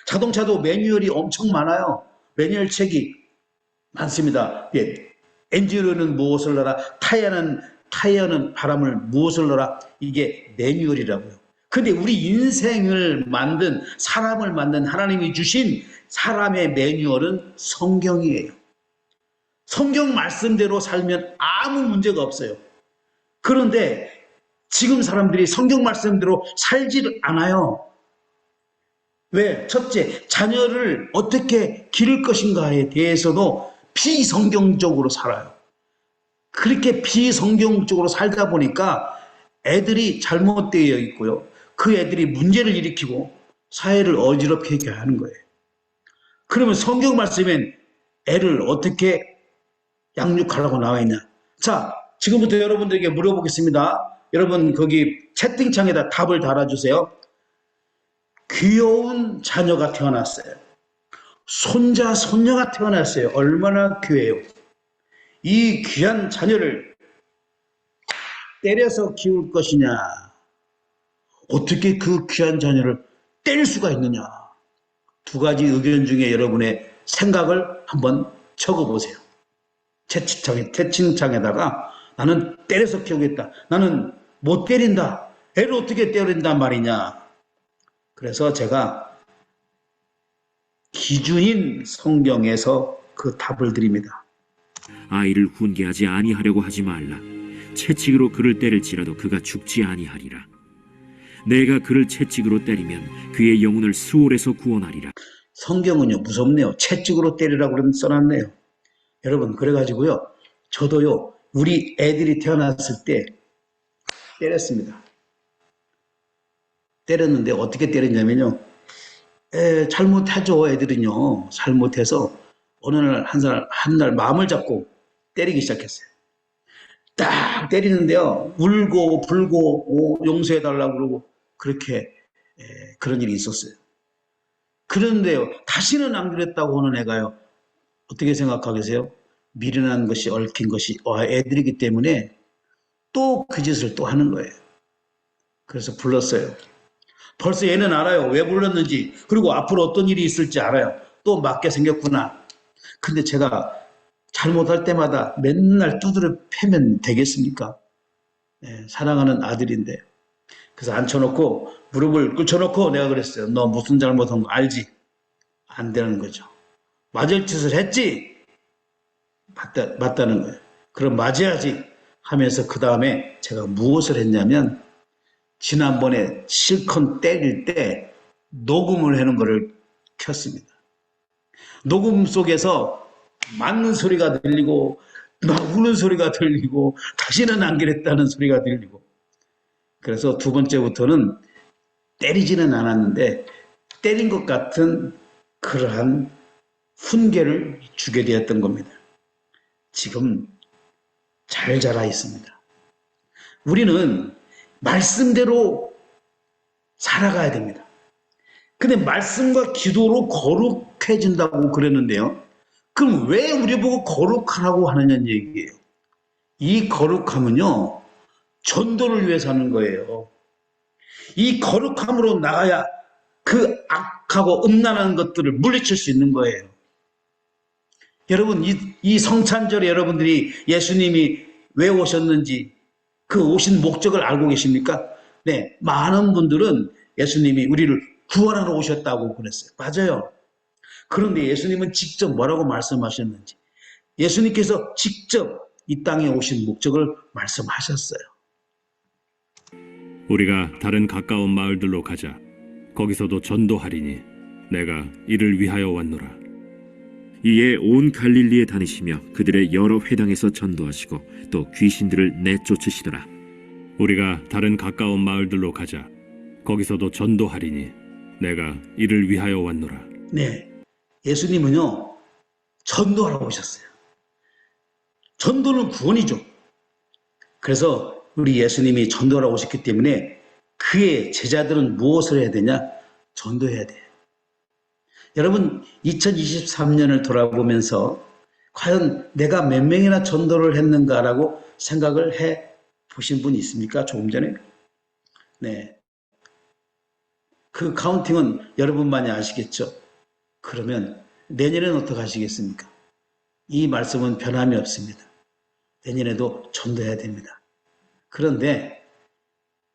Speaker 8: 자동차도 매뉴얼이 엄청 많아요. 매뉴얼 책이 많습니다. 예. 엔진오일은 무엇을 넣어라, 타이어는 바람을 무엇을 넣어라, 이게 매뉴얼이라고요. 근데 우리 인생을 만든, 사람을 만든 하나님이 주신 사람의 매뉴얼은 성경이에요. 성경 말씀대로 살면 아무 문제가 없어요. 그런데 지금 사람들이 성경 말씀대로 살지 않아요. 왜? 첫째, 자녀를 어떻게 기를 것인가에 대해서도 비성경적으로 살아요. 그렇게 비성경적으로 살다 보니까 애들이 잘못되어 있고요. 그 애들이 문제를 일으키고 사회를 어지럽게 하는 거예요. 그러면 성경 말씀엔 애를 어떻게 양육하라고 나와 있냐? 자, 지금부터 여러분들에게 물어보겠습니다. 여러분 거기 채팅창에다 답을 달아주세요. 귀여운 자녀가 태어났어요. 손자, 손녀가 태어났어요. 얼마나 귀해요. 이 귀한 자녀를 때려서 키울 것이냐? 어떻게 그 귀한 자녀를 때릴 수가 있느냐? 두 가지 의견 중에 여러분의 생각을 한번 적어보세요. 채팅창에다가 나는 때려서 키우겠다. 나는 못 때린다. 애를 어떻게 때린단 말이냐? 그래서 제가 기준인 성경에서 그 답을 드립니다.
Speaker 11: 아이를 훈계하지 아니하려고 하지 말라. 채찍으로 그를 때릴지라도 그가 죽지 아니하리라. 내가 그를 채찍으로 때리면 그의 영혼을 수월에서 구원하리라.
Speaker 8: 성경은요, 무섭네요. 채찍으로 때리라고 써놨네요. 여러분, 그래가지고요, 저도요, 우리 애들이 태어났을 때 때렸습니다. 때렸는데 어떻게 때렸냐면요, 잘못하죠. 애들은요, 잘못해서 어느 날 한 날 마음을 잡고 때리기 시작했어요. 딱 때리는데요, 울고 불고 용서해달라고 그러고 그렇게 그런 일이 있었어요. 그런데요, 다시는 안 그랬다고 하는 애가요, 어떻게 생각하겠어요? 미련한 것이 얽힌 것이 애들이기 때문에 또 그 짓을 또 하는 거예요. 그래서 불렀어요. 벌써 얘는 알아요. 왜 불렀는지. 그리고 앞으로 어떤 일이 있을지 알아요. 또 맞게 생겼구나. 근데 제가 잘못할 때마다 맨날 두드려 패면 되겠습니까? 사랑하는 아들인데. 그래서 앉혀놓고 무릎을 꿇혀놓고 내가 그랬어요. 너 무슨 잘못한 거 알지? 안 되는 거죠. 맞을 짓을 했지? 맞다는 거예요. 그럼 맞아야지 하면서 그 다음에 제가 무엇을 했냐면 지난번에 실컷 때릴 때 녹음을 해놓은 거를 켰습니다. 녹음 속에서 맞는 소리가 들리고 막 우는 소리가 들리고 다시는 안 그랬다는 소리가 들리고, 그래서 두 번째부터는 때리지는 않았는데 때린 것 같은 그러한 훈계를 주게 되었던 겁니다. 지금 잘 자라 있습니다. 우리는 말씀대로 살아가야 됩니다. 근데 말씀과 기도로 거룩해진다고 그랬는데요. 그럼 왜 우리 보고 거룩하라고 하느냐는 얘기예요. 이 거룩함은요, 전도를 위해서 하는 거예요. 이 거룩함으로 나가야 그 악하고 음란한 것들을 물리칠 수 있는 거예요. 여러분, 이 성찬절에 여러분들이 예수님이 왜 오셨는지 그 오신 목적을 알고 계십니까? 네, 많은 분들은 예수님이 우리를 구원하러 오셨다고 그랬어요. 맞아요. 그런데 예수님은 직접 뭐라고 말씀하셨는지, 예수님께서 직접 이 땅에 오신 목적을 말씀하셨어요.
Speaker 6: 우리가 다른 가까운 마을들로 가자. 거기서도 전도하리니 내가 이를 위하여 왔노라.
Speaker 11: 이에 온 갈릴리에 다니시며 그들의 여러 회당에서 전도하시고 또 귀신들을 내쫓으시더라.
Speaker 6: 우리가 다른 가까운 마을들로 가자. 거기서도 전도하리니 내가 이를 위하여 왔노라.
Speaker 8: 네, 예수님은요, 전도하러 오셨어요. 전도는 구원이죠. 그래서 우리 예수님이 전도하러 오셨기 때문에 그의 제자들은 무엇을 해야 되냐? 전도해야 돼요. 여러분, 2023년을 돌아보면서 과연 내가 몇 명이나 전도를 했는가라고 생각을 해 보신 분이 있습니까? 조금 전에? 네. 그 카운팅은 여러분만이 아시겠죠? 그러면 내년에는 어떻게 하시겠습니까? 이 말씀은 변함이 없습니다. 내년에도 전도해야 됩니다. 그런데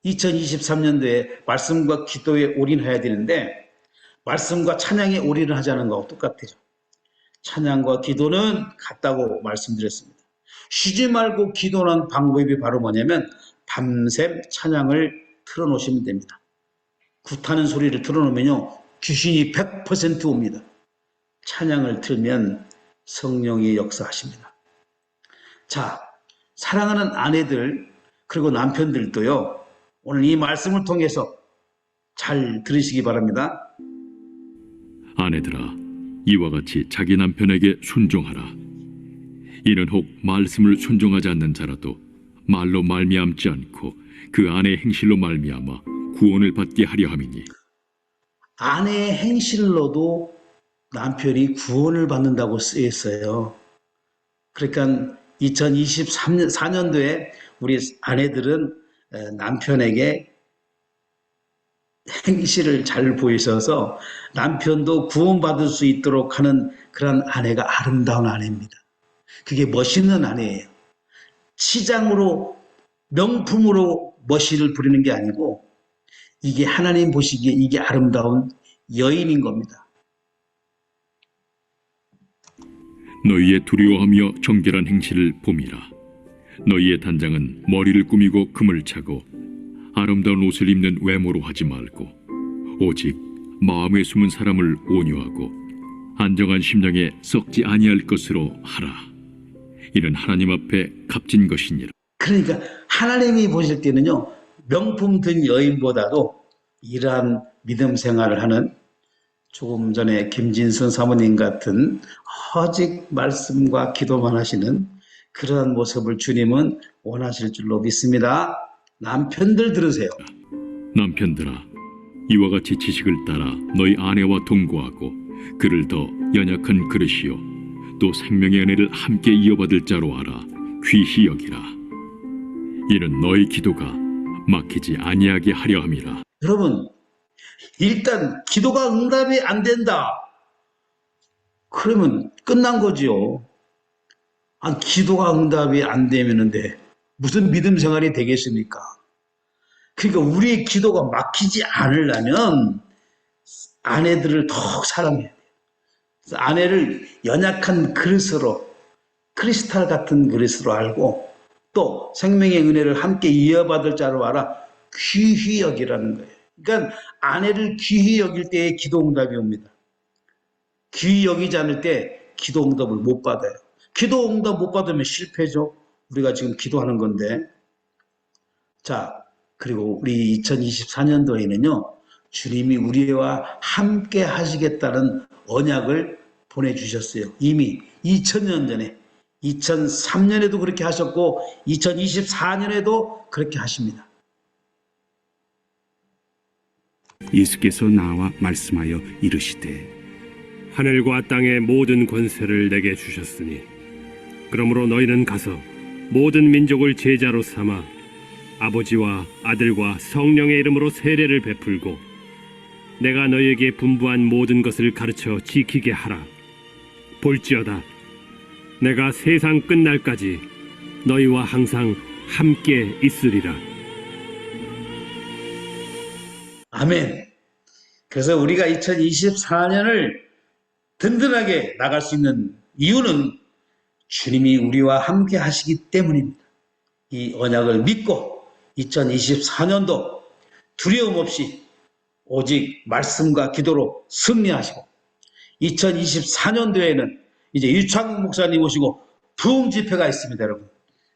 Speaker 8: 2023년도에 말씀과 기도에 올인해야 되는데 말씀과 찬양에 올인을 하자는 거하고 똑같아요. 찬양과 기도는 같다고 말씀드렸습니다. 쉬지 말고 기도하는 방법이 바로 뭐냐면 밤샘 찬양을 틀어놓으시면 됩니다. 굿하는 소리를 틀어놓으면요, 귀신이 100% 옵니다. 찬양을 틀면 성령이 역사하십니다. 자, 사랑하는 아내들 그리고 남편들도요, 오늘 이 말씀을 통해서 잘 들으시기 바랍니다.
Speaker 7: 아내들아, 이와 같이 자기 남편에게 순종하라. 이는 혹 말씀을 순종하지 않는 자라도 말로 말미암지 않고 그 아내의 행실로 말미암아 구원을 받게 하려 함이니.
Speaker 8: 아내의 행실로도 남편이 구원을 받는다고 쓰여 있어요. 그러니까 2024년도에 우리 아내들은 남편에게 행실을 잘 보이셔서 남편도 구원받을 수 있도록 하는 그런 아내가 아름다운 아내입니다. 그게 멋있는 아내예요. 치장으로, 명품으로 멋을 부리는 게 아니고 이게 하나님 보시기에 이게 아름다운 여인인 겁니다.
Speaker 7: 너희의 두려워하며 정결한 행실을 봄이라. 너희의 단장은 머리를 꾸미고 금을 차고 아름다운 옷을 입는 외모로 하지 말고 오직 마음에 숨은 사람을 온유하고 안정한 심령에 썩지 아니할 것으로 하라. 이는 하나님 앞에 값진 것이니라.
Speaker 8: 그러니까 하나님이 보실 때는요, 명품 든 여인보다도 이러한 믿음 생활을 하는 조금 전에 김진선 사모님 같은 오직 말씀과 기도만 하시는 그러한 모습을 주님은 원하실 줄로 믿습니다. 남편들 들으세요.
Speaker 7: 남편들아, 이와 같이 지식을 따라 너희 아내와 동거하고 그를 더 연약한 그릇이요 또 생명의 은혜를 함께 이어받을 자로 알아 귀히 여기라. 이는 너희 기도가 막히지 아니하게 하려 함이라.
Speaker 8: 여러분, 일단 기도가 응답이 안 된다. 그러면 끝난 거지요. 기도가 응답이 안 되면은데 무슨 믿음 생활이 되겠습니까? 그러니까 우리의 기도가 막히지 않으려면 아내들을 더욱 사랑해야 돼요. 아내를 연약한 그릇으로, 크리스탈 같은 그릇으로 알고 또 생명의 은혜를 함께 이어받을 자로 알아 귀히 여기라는 거예요. 그러니까 아내를 귀히 여길 때에 기도 응답이 옵니다. 귀히 여기지 않을 때 기도 응답을 못 받아요. 기도 응답 못 받으면 실패죠. 우리가 지금 기도하는 건데. 자, 그리고 우리 2024년도에는요, 주님이 우리와 함께 하시겠다는 언약을 보내주셨어요. 이미 2000년 전에, 2003년에도 그렇게 하셨고 2024년에도 그렇게 하십니다.
Speaker 6: 예수께서 나와 말씀하여 이르시되
Speaker 7: 하늘과 땅의 모든 권세를 내게 주셨으니 그러므로 너희는 가서 모든 민족을 제자로 삼아 아버지와 아들과 성령의 이름으로 세례를 베풀고 내가 너희에게 분부한 모든 것을 가르쳐 지키게 하라. 볼지어다 내가 세상 끝날까지 너희와 항상 함께 있으리라.
Speaker 8: 아멘. 그래서 우리가 2024년을 든든하게 나갈 수 있는 이유는 주님이 우리와 함께 하시기 때문입니다. 이 언약을 믿고 2024년도 두려움 없이 오직 말씀과 기도로 승리하시고 2024년도에는 이제 유창 목사님 오시고 부흥 집회가 있습니다, 여러분.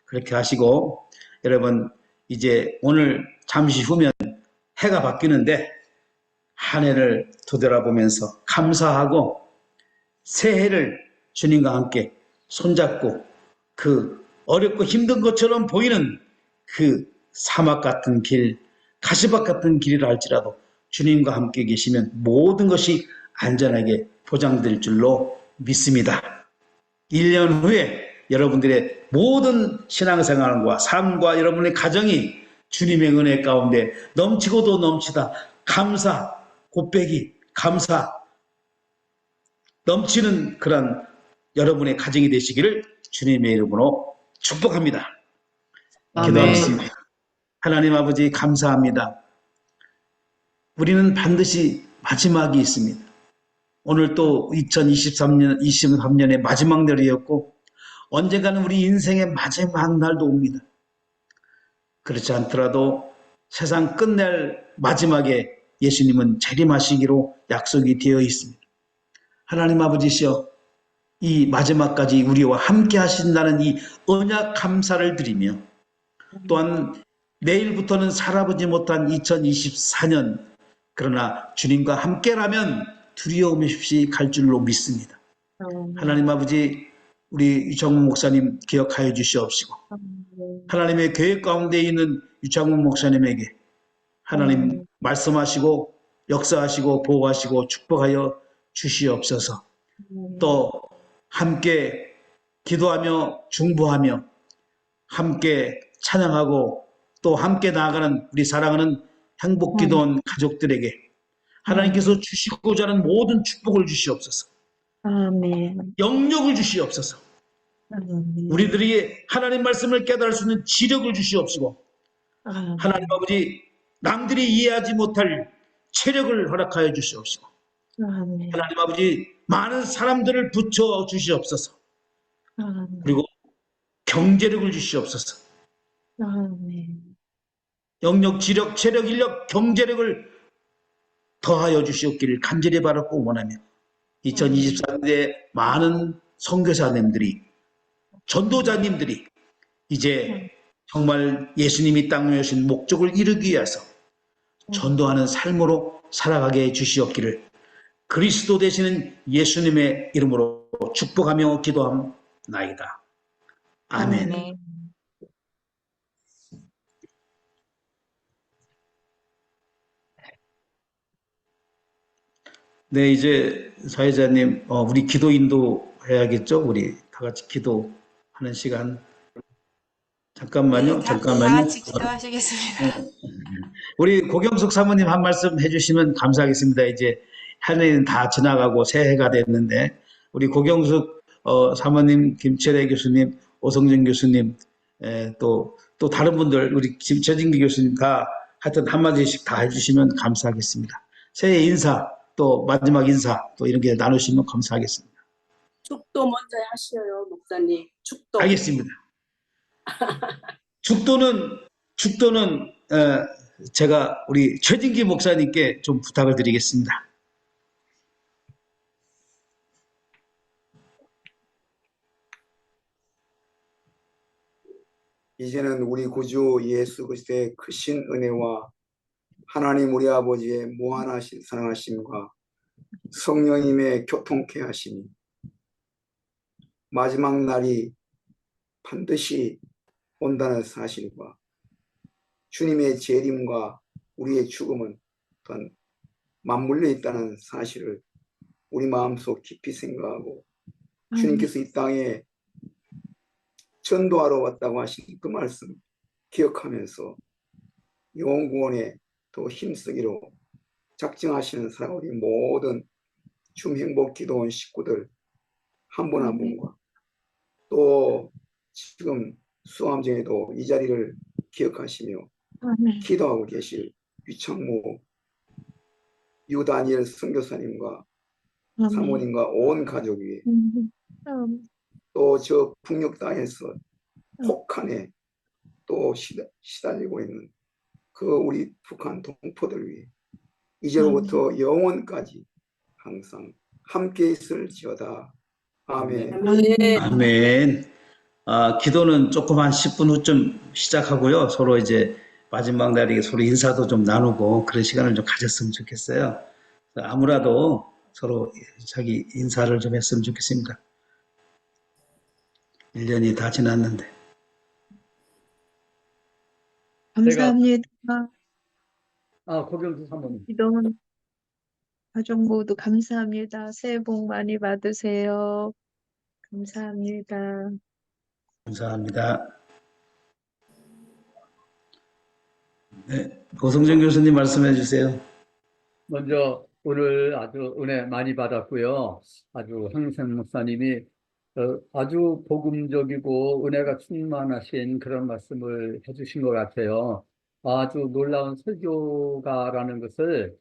Speaker 8: 그렇게 하시고 여러분 이제 오늘 잠시 후면 해가 바뀌는데 한 해를 되돌아보면서 감사하고 새해를 주님과 함께 손잡고 그 어렵고 힘든 것처럼 보이는 그 사막 같은 길, 가시밭 같은 길이라 할지라도 주님과 함께 계시면 모든 것이 안전하게 보장될 줄로 믿습니다. 1년 후에 여러분들의 모든 신앙생활과 삶과 여러분의 가정이 주님의 은혜 가운데 넘치고도 넘치다 감사, 곱빼기, 감사 넘치는 그런 여러분의 가정이 되시기를 주님의 이름으로 축복합니다. 기도하겠습니다. 하나님 아버지 감사합니다. 우리는 반드시 마지막이 있습니다. 오늘 또 2023년의 마지막 날이었고 언젠가는 우리 인생의 마지막 날도 옵니다. 그렇지 않더라도 세상 끝낼 마지막에 예수님은 재림하시기로 약속이 되어 있습니다. 하나님 아버지시여 이 마지막까지 우리와 함께 하신다는 이 언약 감사를 드리며 또한 내일부터는 살아보지 못한 2024년 그러나 주님과 함께라면 두려움 없이 갈 줄로 믿습니다. 하나님 아버지 우리 유창문 목사님 기억하여 주시옵시고 하나님의 계획 가운데 있는 유창문 목사님에게 하나님 말씀하시고 역사하시고 보호하시고 축복하여 주시옵소서. 또 함께 기도하며 중보하며 함께 찬양하고 또 함께 나아가는 우리 사랑하는 행복기도원 가족들에게 하나님께서 주시고자 하는 모든 축복을 주시옵소서.
Speaker 10: 아멘.
Speaker 8: 영역을 주시옵소서. 우리들이 하나님 말씀을 깨달을 수 있는 지력을 주시옵시고 하나님 아버지 남들이 이해하지 못할 체력을 허락하여 주시옵시고 하나님 아버지 많은 사람들을 붙여 주시옵소서. 그리고 경제력을 주시옵소서. 영역, 지력, 체력, 인력, 경제력을 더하여 주시옵기를 간절히 바라고 원하며 2024년에 많은 선교사님들이 전도자님들이 이제 정말 예수님이 땅에 오신 목적을 이루기 위해서 전도하는 삶으로 살아가게 해 주시옵기를 그리스도 되시는 예수님의 이름으로 축복하며 기도합나이다. 아멘. 네, 이제 사회자님, 우리 기도 인도해야겠죠? 우리 다 같이 기도하는 시간. 잠깐만요.
Speaker 3: 네,
Speaker 8: 잠깐만요.
Speaker 3: 다 같이 기도하시겠습니다.
Speaker 8: 우리 고경숙 사모님 한 말씀 해주시면 감사하겠습니다. 이제 한 해는 다 지나가고 새해가 됐는데 우리 고경숙 사모님, 김철애 교수님, 오성준 교수님, 또 다른 분들 우리 최진기 교수님 다 하여튼 한마디씩 다 해주시면 감사하겠습니다. 새해 인사 또 마지막 인사 또 이런 게 나누시면 감사하겠습니다.
Speaker 12: 축도 먼저 하시어요, 목사님. 축도.
Speaker 8: 알겠습니다. 축도는 제가 우리 최진기 목사님께 좀 부탁을 드리겠습니다.
Speaker 13: 이제는 우리 구주 예수 그리스도의 크신 은혜와 하나님 우리 아버지의 무한하신 사랑하심과 성령님의 교통케 하심이 마지막 날이 반드시 온다는 사실과 주님의 재림과 우리의 죽음은 또한 맞물려 있다는 사실을 우리 마음속 깊이 생각하고 주님께서 이 땅에 전도하러 왔다고 하신 그 말씀 기억하면서 영혼 구원에 더 힘쓰기로 작정하시는 사람 우리 모든 줌행복기도원 식구들 한 분 한 분과 또 지금 수암 중에도 이 자리를 기억하시며 기도하고 계실 유창모 유다니엘 선교사님과 사모님과 온 가족이 또 저 북녘 땅에서 혹한에 또 시달리고 있는 그 우리 북한 동포들 위해 이제로부터 영원까지 항상 함께 있을지어다. 아멘.
Speaker 8: 아멘. 기도는 조금 한 10분 후쯤 시작하고요. 서로 이제 마지막 날이 서로 인사도 좀 나누고 그런 시간을 좀 가졌으면 좋겠어요. 아무라도 서로 자기 인사를 좀 했으면 좋겠습니다. 1년이 다 지났는데.
Speaker 10: 감사합니다.
Speaker 5: 고경수 사모님.
Speaker 10: 기도원 가족 모두 감사합니다. 새해 복 많이 받으세요. 감사합니다.
Speaker 8: 감사합니다. 네, 고성정 교수님 말씀해 주세요.
Speaker 5: 먼저 오늘 아주 은혜 많이 받았고요. 아주 황생 목사님이 아주 복음적이고 은혜가 충만하신 그런 말씀을 해주신 것 같아요. 아주 놀라운 설교가라는 것을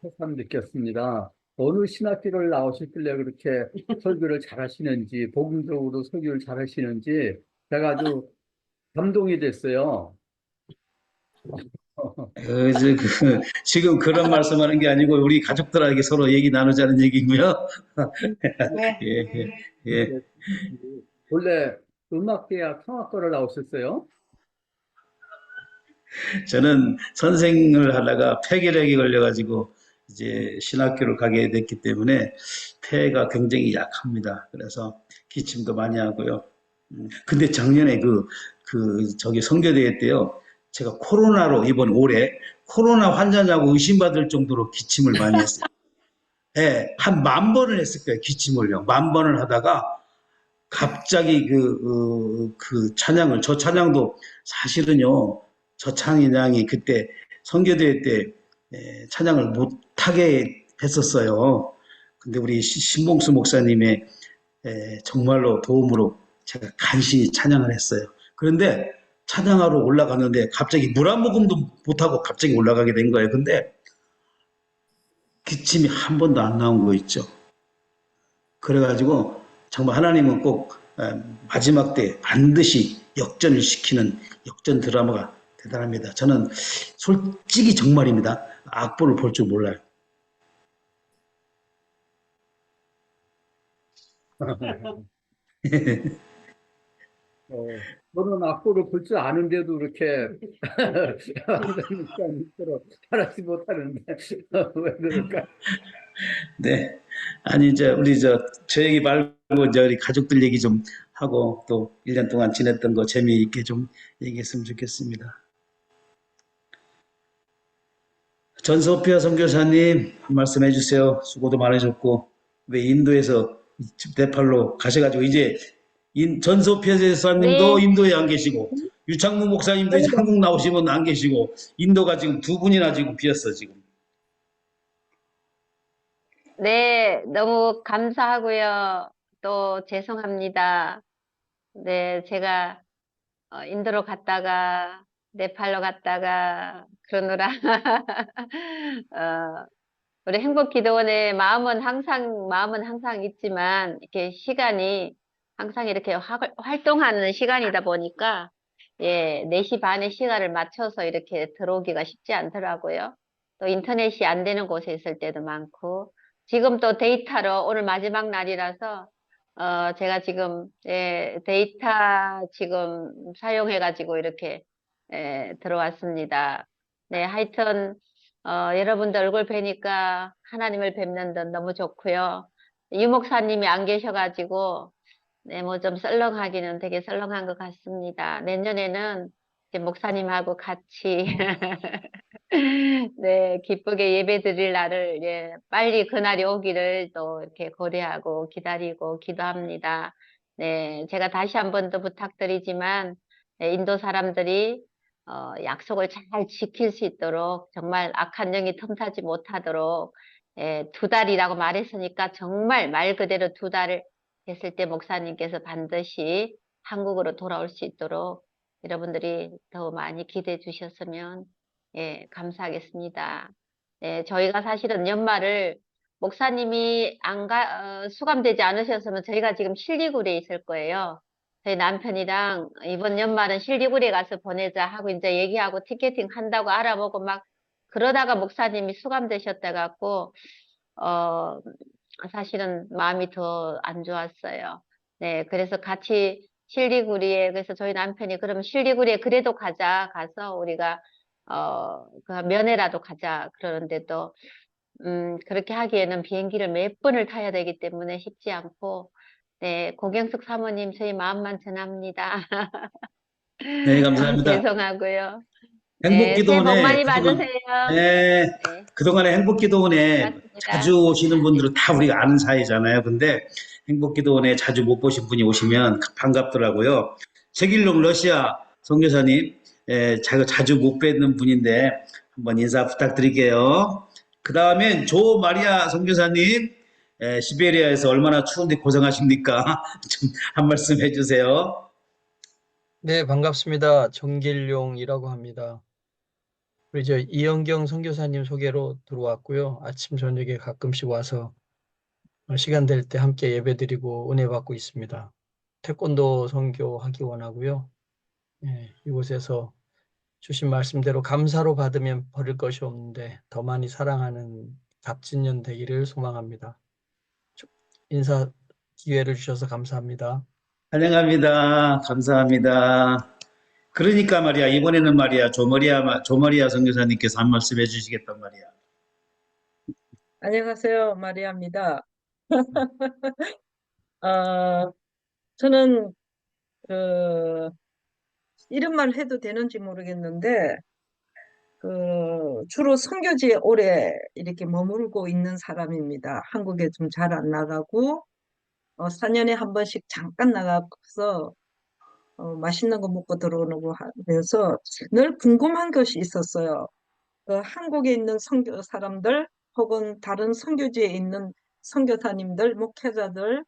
Speaker 5: 새삼 느꼈습니다. 어느 신학교를 나오셨길래 그렇게 설교를 잘하시는지, 복음적으로 설교를 잘하시는지 제가 아주 감동이 됐어요.
Speaker 8: 지금 그런 말씀하는 게 아니고 우리 가족들에게 서로 얘기 나누자는 얘기고요. 예.
Speaker 5: 원래 음악대학 성악과를 나오셨어요?
Speaker 8: 저는 선생을 하다가 폐결핵이 걸려가지고 이제 신학교를 가게 됐기 때문에 폐가 굉장히 약합니다. 그래서 기침도 많이 하고요. 근데 작년에 저기 선교대회 때요. 제가 코로나로 이번 올해 코로나 환자냐고 의심받을 정도로 기침을 많이 했어요. 네, 한 10,000번을 했을 거예요. 기침을요. 10,000번을 하다가 갑자기 그 찬양을, 저 찬양도 사실은요, 저 찬양이 그때 선교대회 때 찬양을 못하게 했었어요. 근데 우리 신봉수 목사님의 정말로 도움으로 제가 간신히 찬양을 했어요. 그런데 찬양하러 올라갔는데 갑자기 물 한 모금도 못하고 갑자기 올라가게 된 거예요. 근데 기침이 한 번도 안 나온 거 있죠. 그래가지고 정말 하나님은 꼭 마지막 때 반드시 역전을 시키는 역전 드라마가 대단합니다. 저는 솔직히 정말입니다. 악보를 볼 줄 몰라요.
Speaker 5: 저는 악보를 볼 줄 아는데도 그렇게 잘하지 못하는데 왜 그럴까?
Speaker 8: 네. 아니, 이제 우리 저 얘기 말고 이제 우리 가족들 얘기 좀 하고 또 1년 동안 지냈던 거 재미있게 좀 얘기했으면 좋겠습니다. 전소피아 선교사님 한 말씀 해주세요. 수고도 많으셨고 왜 인도에서 네팔로 가셔가지고 이제 전소피아 선교사님도 인도에 안 계시고 유창무 목사님도 이제 한국 나오시면 안 계시고 인도가 지금 2분이나 지금 비었어 지금.
Speaker 14: 네, 너무 감사하고요. 또 죄송합니다. 네, 제가 인도로 갔다가 네팔로 갔다가 그러느라 우리 행복기도원의 마음은 항상 있지만 이렇게 시간이 항상 이렇게 활동하는 시간이다 보니까 4시 반에 시간을 맞춰서 이렇게 들어오기가 쉽지 않더라고요. 또 인터넷이 안 되는 곳에 있을 때도 많고 지금 또 데이터로 오늘 마지막 날이라서 제가 지금 데이터 지금 사용해가지고 이렇게 들어왔습니다. 네, 하여튼 여러분들 얼굴 뵈니까 하나님을 뵙는 듯 너무 좋고요. 유 목사님이 안 계셔가지고 뭐 좀 썰렁하기는 되게 썰렁한 것 같습니다. 내년에는 이제 목사님하고 같이 네, 기쁘게 예배 드릴 날을, 예, 빨리 그날이 오기를 또 이렇게 고려하고 기다리고 기도합니다. 네, 제가 다시 한 번 더 부탁드리지만, 네, 인도 사람들이, 약속을 잘 지킬 수 있도록, 정말 악한 영이 틈타지 못하도록, 예, 2달이라고 말했으니까 정말 말 그대로 2달을 했을 때 목사님께서 반드시 한국으로 돌아올 수 있도록 여러분들이 더 많이 기대해 주셨으면 예, 감사하겠습니다. 예, 저희가 사실은 연말을 목사님이 수감되지 않으셨으면 저희가 지금 실리구리에 있을 거예요. 저희 남편이랑 이번 연말은 실리구리에 가서 보내자 하고 이제 얘기하고 티켓팅 한다고 알아보고 막 그러다가 목사님이 수감되셨다 갖고 사실은 마음이 더 안 좋았어요. 네, 그래서 같이 실리구리에 그래서 저희 남편이 그러면 실리구리에 그래도 가서 우리가 그 면회라도 가자 그러는데도 그렇게 하기에는 비행기를 몇 번을 타야 되기 때문에 쉽지 않고 네, 고경숙 사모님 저희 마음만 전합니다.
Speaker 8: 네,
Speaker 14: 너무
Speaker 8: 감사합니다.
Speaker 14: 죄송하고요. 네, 새해 복
Speaker 8: 행복기도원에
Speaker 14: 많이 받으세요.
Speaker 8: 네,
Speaker 14: 네,
Speaker 8: 그동안에 행복기도원에
Speaker 14: 고맙습니다.
Speaker 8: 자주 오시는 분들은 다 우리가 아는 사이잖아요. 근데 행복기도원에 자주 못 보신 분이 오시면 반갑더라고요. 최길롱 러시아 선교사님, 자주 못 뵙는 분인데 한번 인사 부탁드릴게요. 그 다음엔 조 마리아 선교사님, 시베리아에서 얼마나 추운데 고생하십니까? 좀 한 말씀 해주세요.
Speaker 15: 네, 반갑습니다. 정길용이라고 합니다. 우리 이영경 선교사님 소개로 들어왔고요. 아침 저녁에 가끔씩 와서 시간 될 때 함께 예배드리고 은혜 받고 있습니다. 태권도 선교하기 원하고요. 예, 이곳에서 주신 말씀대로 감사로 받으면 버릴 것이 없는데 더 많이 사랑하는 갑진년 되기를 소망합니다. 인사 기회를 주셔서 감사합니다.
Speaker 8: 환영합니다. 감사합니다. 그러니까 말이야, 이번에는 말이야, 조마리아 선교사님께서 한 말씀 해주시겠단 말이야.
Speaker 16: 안녕하세요. 마리아입니다. 저는 이름만 해도 되는지 모르겠는데 주로 선교지에 오래 이렇게 머물고 있는 사람입니다. 한국에 좀 잘 안 나가고 4년에 한 번씩 잠깐 나가서 맛있는 거 먹고 들어오고 하면서 늘 궁금한 것이 있었어요. 한국에 있는 선교 사람들 혹은 다른 선교지에 있는 선교사님들, 목회자들,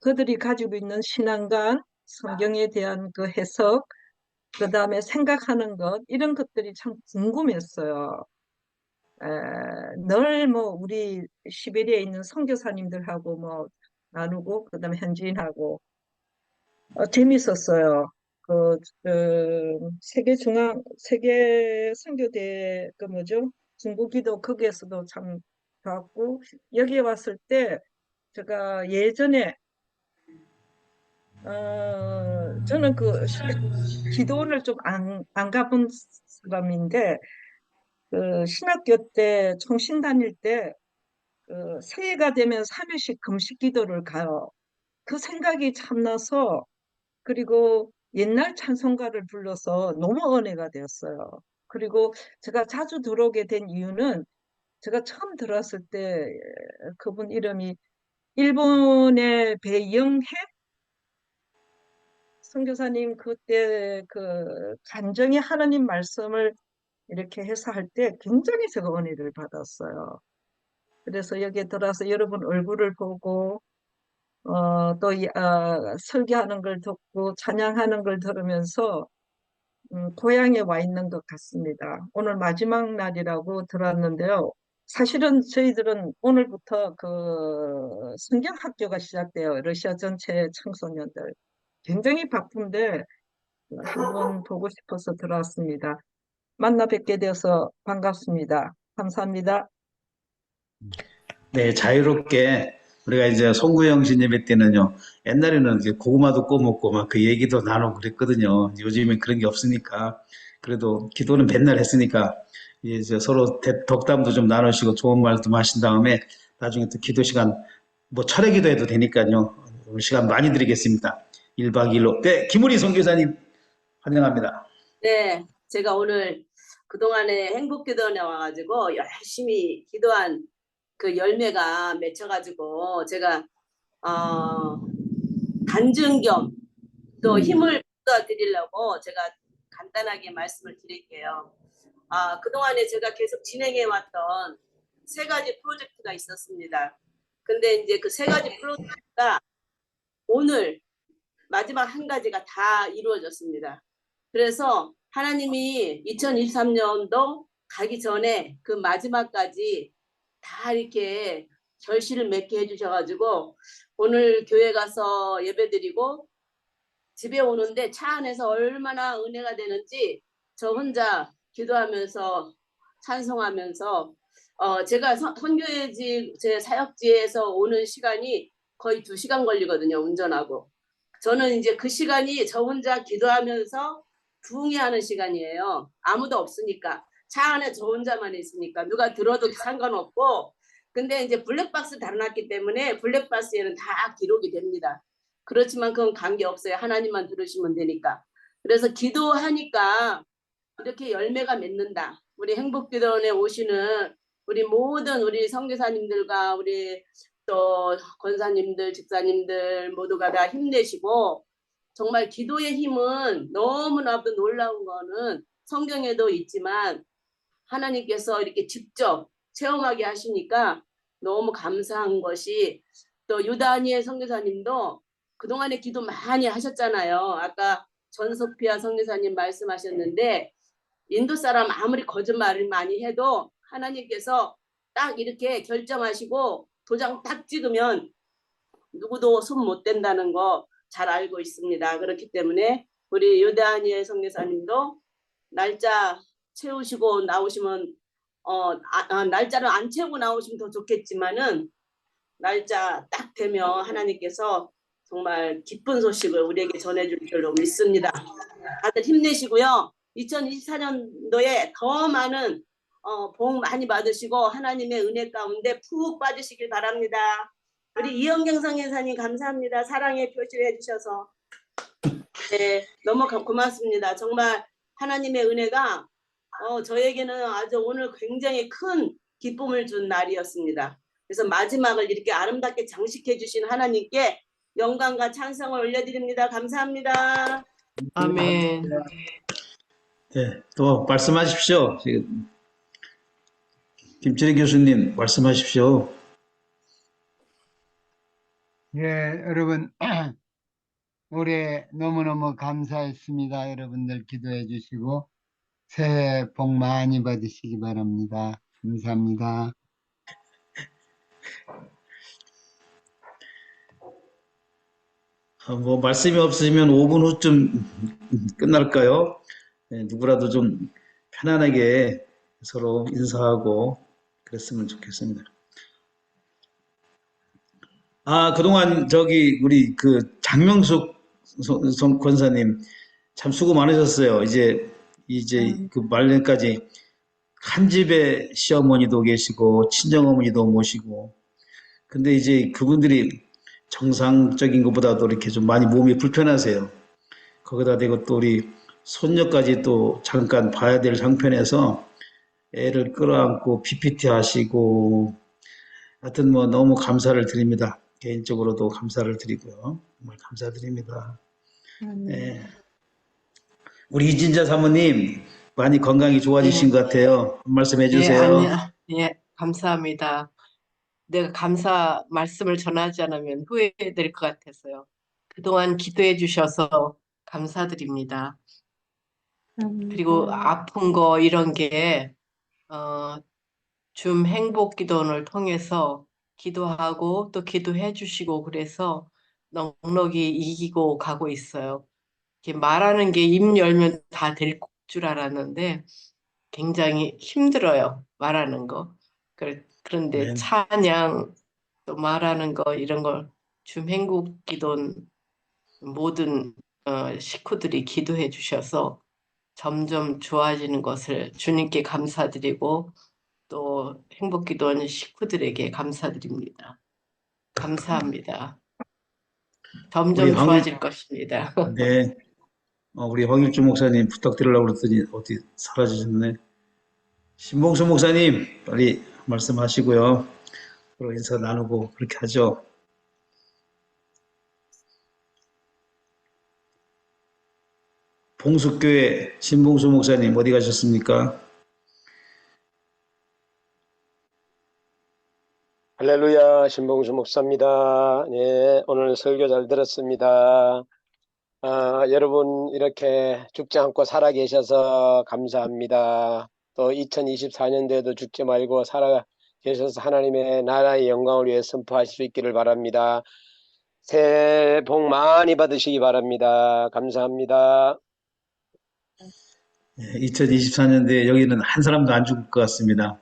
Speaker 16: 그들이 가지고 있는 신앙관, 성경에 대한 그 해석, 그 다음에 생각하는 것, 이런 것들이 참 궁금했어요. 늘 우리 시베리아에 있는 선교사님들하고 나누고, 그 다음에 현지인하고, 재밌었어요. 세계 선교대, 중국기도 거기에서도 참 좋았고, 여기에 왔을 때, 제가 예전에, 저는 기도원을 좀 안 가본 사람인데, 신학교 때, 총신 다닐 때, 새해가 되면 3일씩 금식 기도를 가요. 그 생각이 참나서, 그리고 옛날 찬송가를 불러서 너무 은혜가 되었어요. 그리고 제가 자주 들어오게 된 이유는 제가 처음 들어왔을 때 그분 이름이 일본의 배영해 선교사님 그때 간증히 하나님 말씀을 이렇게 해서 할 때 굉장히 제가 은혜를 받았어요. 그래서 여기에 들어와서 여러분 얼굴을 보고 또 설교하는 걸 듣고 찬양하는 걸 들으면서 고향에 와 있는 것 같습니다. 오늘 마지막 날이라고 들었는데요. 사실은 저희들은 오늘부터 성경학교가 시작돼요. 러시아 전체 청소년들. 굉장히 바쁜데 한번 보고 싶어서 들어왔습니다. 만나 뵙게 되어서 반갑습니다. 감사합니다.
Speaker 8: 네, 자유롭게 우리가 이제 송구영 예배 때는요, 옛날에는 이제 고구마도 꺼먹고 막 그 얘기도 나누고 그랬거든요. 요즘엔 그런 게 없으니까. 그래도 기도는 맨날 했으니까 이제 서로 덕담도 좀 나누시고 좋은 말도 하신 다음에 나중에 또 기도 시간 철회 기도해도 되니까요. 오늘 시간 많이 드리겠습니다. 1박 2일로. 네, 김우리 선교사님 환영합니다.
Speaker 12: 네, 제가 오늘 그동안에 행복기도원에 와가지고 열심히 기도한 그 열매가 맺혀가지고 제가 간증 겸 또 힘을 드리려고 제가 간단하게 말씀을 드릴게요. 그동안에 제가 계속 진행해 왔던 3가지 프로젝트가 있었습니다. 근데 이제 그 3가지 프로젝트가 오늘 마지막 1가지가 다 이루어졌습니다. 그래서 하나님이 2023년도 가기 전에 그 마지막까지 다 이렇게 결실을 맺게 해주셔가지고 오늘 교회 가서 예배드리고 집에 오는데 차 안에서 얼마나 은혜가 되는지 저 혼자 기도하면서 찬송하면서 제가 선교회지 제 사역지에서 오는 시간이 거의 2시간 걸리거든요. 운전하고. 저는 이제 그 시간이 저 혼자 기도하면서 부흥회하는 시간이에요. 아무도 없으니까. 차 안에 저 혼자만 있으니까 누가 들어도 상관없고. 근데 이제 블랙박스 달아놨기 때문에 블랙박스에는 다 기록이 됩니다. 그렇지만 그건 관계없어요. 하나님만 들으시면 되니까. 그래서 기도하니까 이렇게 열매가 맺는다. 우리 행복기도원에 오시는 우리 모든 우리 선교사님들과 우리 또 권사님들, 집사님들 모두가 다 힘내시고 정말 기도의 힘은 너무나도 놀라운 거는 성경에도 있지만 하나님께서 이렇게 직접 체험하게 하시니까 너무 감사한 것이 또 유다니엘 선교사님도 그동안에 기도 많이 하셨잖아요. 아까 전소피아 선교사님 말씀하셨는데 인도 사람 아무리 거짓말을 많이 해도 하나님께서 딱 이렇게 결정하시고 도장 딱 찍으면 누구도 손 못 댄다는 거 잘 알고 있습니다. 그렇기 때문에 우리 유다니엘 선교사님도 날짜 채우시고 나오시면 날짜를 안 채우고 나오시면 더 좋겠지만은 날짜 딱 되면 하나님께서 정말 기쁜 소식을 우리에게 전해줄 줄로 믿습니다. 다들 힘내시고요. 2024년도에 더 많은 복 많이 받으시고 하나님의 은혜 가운데 푹 빠지시길 바랍니다. 우리 이영경 선교사님 감사합니다. 사랑의 표시를 해주셔서 네, 너무 고맙습니다. 정말 하나님의 은혜가 저에게는 아주 오늘 굉장히 큰 기쁨을 준 날이었습니다. 그래서 마지막을 이렇게 아름답게 장식해 주신 하나님께 영광과 찬송을 올려드립니다. 감사합니다.
Speaker 1: 아멘.
Speaker 8: 네, 또 말씀하십시오. 지금 김철희 교수님 말씀하십시오.
Speaker 17: 예, 여러분 올해 너무너무 감사했습니다. 여러분들 기도해 주시고 새해 복 많이 받으시기 바랍니다. 감사합니다.
Speaker 8: 뭐 말씀이 없으시면 5분 후쯤 끝날까요? 네, 누구라도 좀 편안하게 서로 인사하고 그랬으면 좋겠습니다. 그동안 우리 그 장명숙 권사님 참 수고 많으셨어요. 이제 그 말년까지 한 집에 시어머니도 계시고 친정어머니도 모시고 근데 이제 그분들이 정상적인 것보다도 이렇게 좀 많이 몸이 불편하세요. 거기다 대고 또 우리 손녀까지 또 잠깐 봐야 될 상편에서 애를 끌어안고 PPT 하시고 하여튼 뭐 너무 감사를 드립니다. 개인적으로도 감사를 드리고요. 정말 감사드립니다. 네. 우리 이진자 사모님 많이 건강이 좋아지신 것 같아요. 한 말씀 해주세요.
Speaker 1: 예, 감사합니다. 내가 감사 말씀을 전하지 않으면 후회될 것 같아서요. 그동안 기도해 주셔서 감사드립니다. 그리고 아픈 거 이런 게 줌 행복기도원을 통해서 기도하고 또 기도해 주시고 그래서 넉넉히 이기고 가고 있어요. 이렇게 말하는 게 입 열면 다 될 줄 알았는데 굉장히 힘들어요. 말하는 거. 그런데
Speaker 8: 네.
Speaker 1: 찬양 또 말하는 거 이런 걸 줌 행복기도원 모든 식구들이 기도해 주셔서 점점 좋아지는 것을 주님께 감사드리고 또 행복기도원 식구들에게 감사드립니다. 감사합니다. 점점
Speaker 8: 우리
Speaker 1: 좋아질 것입니다.
Speaker 8: 네. 우리 황일주 목사님 부탁드리려고 그랬더니 어디 사라지셨네. 신봉수 목사님, 빨리 말씀하시고요. 서로 인사 나누고 그렇게 하죠. 봉숙교회 신봉수 목사님 어디 가셨습니까?
Speaker 18: 할렐루야, 신봉수 목사입니다. 네, 오늘 설교 잘 들었습니다. 여러분 이렇게 죽지 않고 살아 계셔서 감사합니다. 또 2024년도에도 죽지 말고 살아 계셔서 하나님의 나라의 영광을 위해 선포하실 수 있기를 바랍니다. 새해 복 많이 받으시기 바랍니다. 감사합니다.
Speaker 8: 2024년도에 여기는 한 사람도 안 죽을 것 같습니다.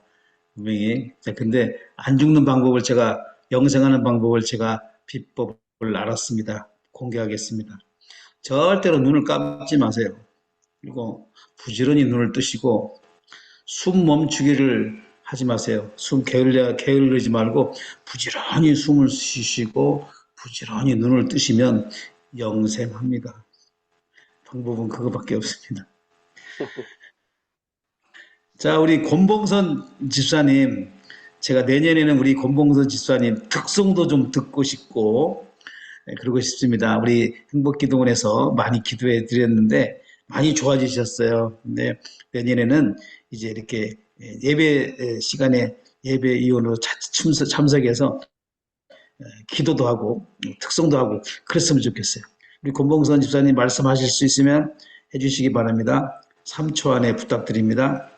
Speaker 8: 분명히. 자, 근데 안 죽는 방법을 제가, 영생하는 방법을 제가 비법을 알았습니다. 공개하겠습니다. 절대로 눈을 감지 마세요. 그리고 부지런히 눈을 뜨시고 숨 멈추기를 하지 마세요. 숨 게을르지 말고 부지런히 숨을 쉬시고 부지런히 눈을 뜨시면 영생합니다. 방법은 그거밖에 없습니다. 자, 우리 권봉선 집사님, 제가 내년에는 우리 권봉선 집사님 특송도 좀 듣고 싶고 그러고 싶습니다. 우리 행복기도원에서 많이 기도해 드렸는데 많이 좋아지셨어요. 근데 내년에는 이제 이렇게 예배 시간에 예배 이원으로 참석해서 기도도 하고 특송도 하고 그랬으면 좋겠어요. 우리 권봉선 집사님 말씀하실 수 있으면 해주시기 바랍니다. 3초 안에 부탁드립니다.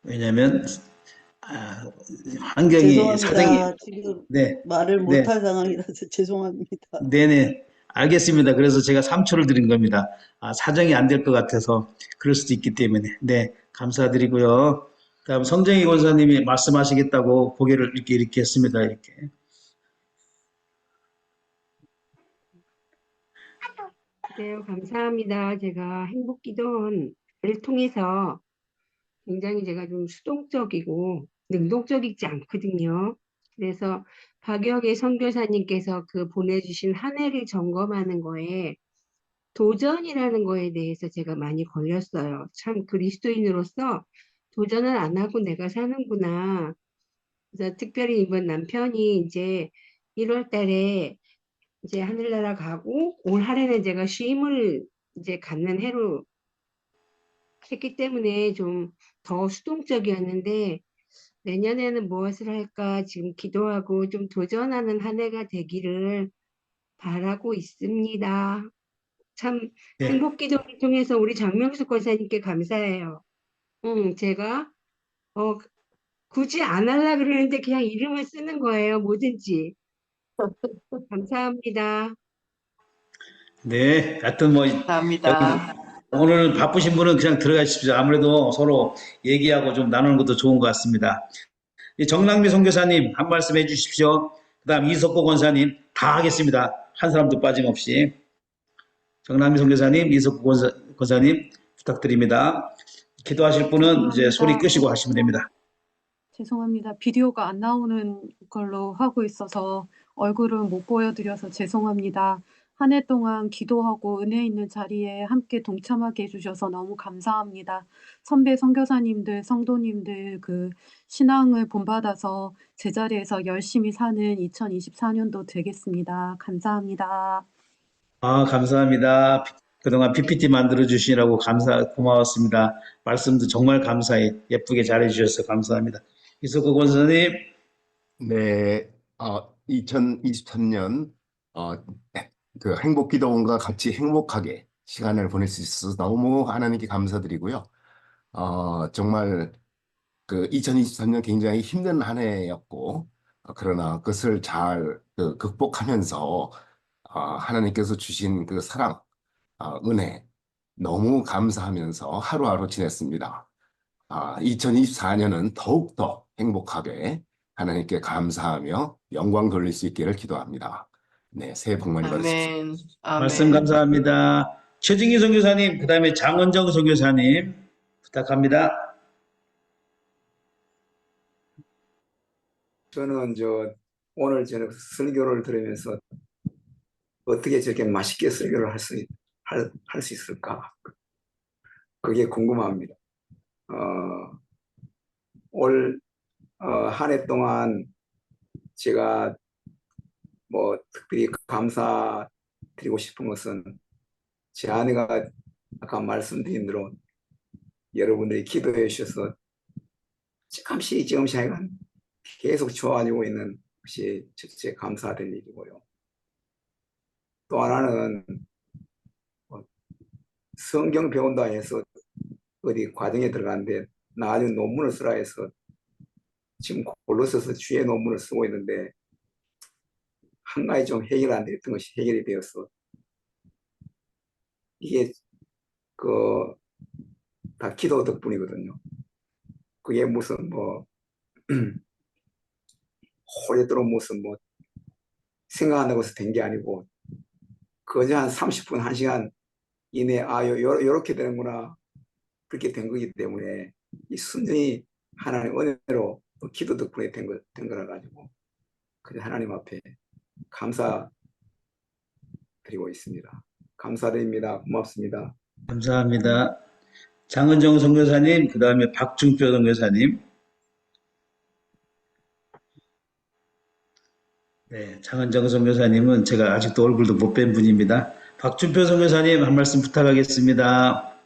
Speaker 8: 왜냐하면 환경이
Speaker 19: 죄송합니다.
Speaker 8: 사정이
Speaker 19: 지금
Speaker 8: 네,
Speaker 19: 말을
Speaker 8: 네,
Speaker 19: 못할 상황이라서 죄송합니다.
Speaker 8: 네네 알겠습니다. 그래서 제가 3초를 드린 겁니다. 사정이 안 될 것 같아서 그럴 수도 있기 때문에 네 감사드리고요. 다음 성정희 권사님이 말씀하시겠다고 고개를 이렇게 했습니다. 이렇게.
Speaker 4: 네, 감사합니다. 제가 행복기도원을 통해서 굉장히 제가 좀 수동적이고 능동적이지 않거든요. 그래서 박영애 선교사님께서 그 보내주신 한 해를 점검하는 거에 도전이라는 거에 대해서 제가 많이 걸렸어요. 참 그리스도인으로서 도전을 안 하고 내가 사는구나. 그래서 특별히 이번 남편이 이제 1월 달에 이제 하늘나라 가고 올 한해는 제가 쉼을 이제 갖는 해로 했기 때문에 좀 더 수동적이었는데 내년에는 무엇을 할까 지금 기도하고 좀 도전하는 한 해가 되기를 바라고 있습니다. 참
Speaker 8: 네.
Speaker 4: 행복기도를 통해서 우리 장명숙 권사님께 감사해요. 제가 굳이 안 하려고 그러는데 그냥 이름을 쓰는 거예요. 뭐든지. 감사합니다.
Speaker 8: 네, 하여튼 뭐
Speaker 1: 감사합니다.
Speaker 8: 오늘 바쁘신 분은 그냥 들어가십시오. 아무래도 서로 얘기하고 좀 나누는 것도 좋은 것 같습니다. 정랑미 선교사님 한 말씀 해주십시오. 그다음 이석호 권사님 다 하겠습니다. 한 사람도 빠짐없이. 정랑미 선교사님, 이석호 권사님 부탁드립니다. 기도하실 분은 이제 소리 끄시고 하시면 됩니다.
Speaker 9: 죄송합니다. 비디오가 안 나오는 걸로 하고 있어서 얼굴은 못 보여드려서 죄송합니다. 한 해 동안 기도하고 은혜 있는 자리에 함께 동참하게 해주셔서 너무 감사합니다. 선배 선교사님들, 성도님들 그 신앙을 본받아서 제자리에서 열심히 사는 2024년도 되겠습니다. 감사합니다.
Speaker 8: 감사합니다. 그동안 PPT 만들어 주시라고 고마웠습니다. 말씀도 정말 감사히 예쁘게 잘해 주셔서 감사합니다. 이석호 권사님.
Speaker 20: 네, 2023년 그 행복기도원과 같이 행복하게 시간을 보낼 수 있어서 너무 하나님께 감사드리고요. 정말 그 2023년 굉장히 힘든 한 해였고, 그러나 그것을 잘 극복하면서 하나님께서 주신 그 사랑, 은혜 너무 감사하면서 하루하루 지냈습니다. 2024년은 더욱더 행복하게 하나님께 감사하며 영광 돌릴 수 있기를 기도합니다. 네, 새해 복 많이 받으십시오.
Speaker 1: 아멘.
Speaker 8: 말씀 감사합니다. 최진기 선교사님, 그 다음에 장원정 선교사님 부탁합니다.
Speaker 13: 저는 오늘 저녁 설교를 들으면서 어떻게 저렇게 맛있게 설교를 할 수 있을까 그게 궁금합니다. 올 한 해 동안 제가 뭐 특별히 감사드리고 싶은 것은 제 아내가 아까 말씀드린 대로 여러분들이 기도해 주셔서 조금씩 하여간 계속 좋아지고 있는 것이 첫째 감사될 일이고요. 또 하나는 성경 배운다 해서 어디 과정에 들어가는데 나중에 논문을 쓰라 해서 지금 골로새서 주의 논문을 쓰고 있는데 한 가지 좀 해결 안 됐던 것이 해결이 되어서 이게 다 기도 덕분이거든요. 그게 무슨 호래도록 무슨 생각한다고 해서 된 게 아니고 그저 한 30분, 1시간 이내 요렇게 되는구나 그렇게 된 거기 때문에 이 순전히 하나님 은혜로 기도 덕분에 된 거라 가지고 그저 하나님 앞에 감사드리고 있습니다. 감사드립니다. 고맙습니다.
Speaker 8: 감사합니다. 장은정 선교사님, 그 다음에 박중표 선교사님. 네, 장은정 선교사님은 제가 아직도 얼굴도 못 뵌 분입니다. 박준표 선교사님 한 말씀 부탁하겠습니다.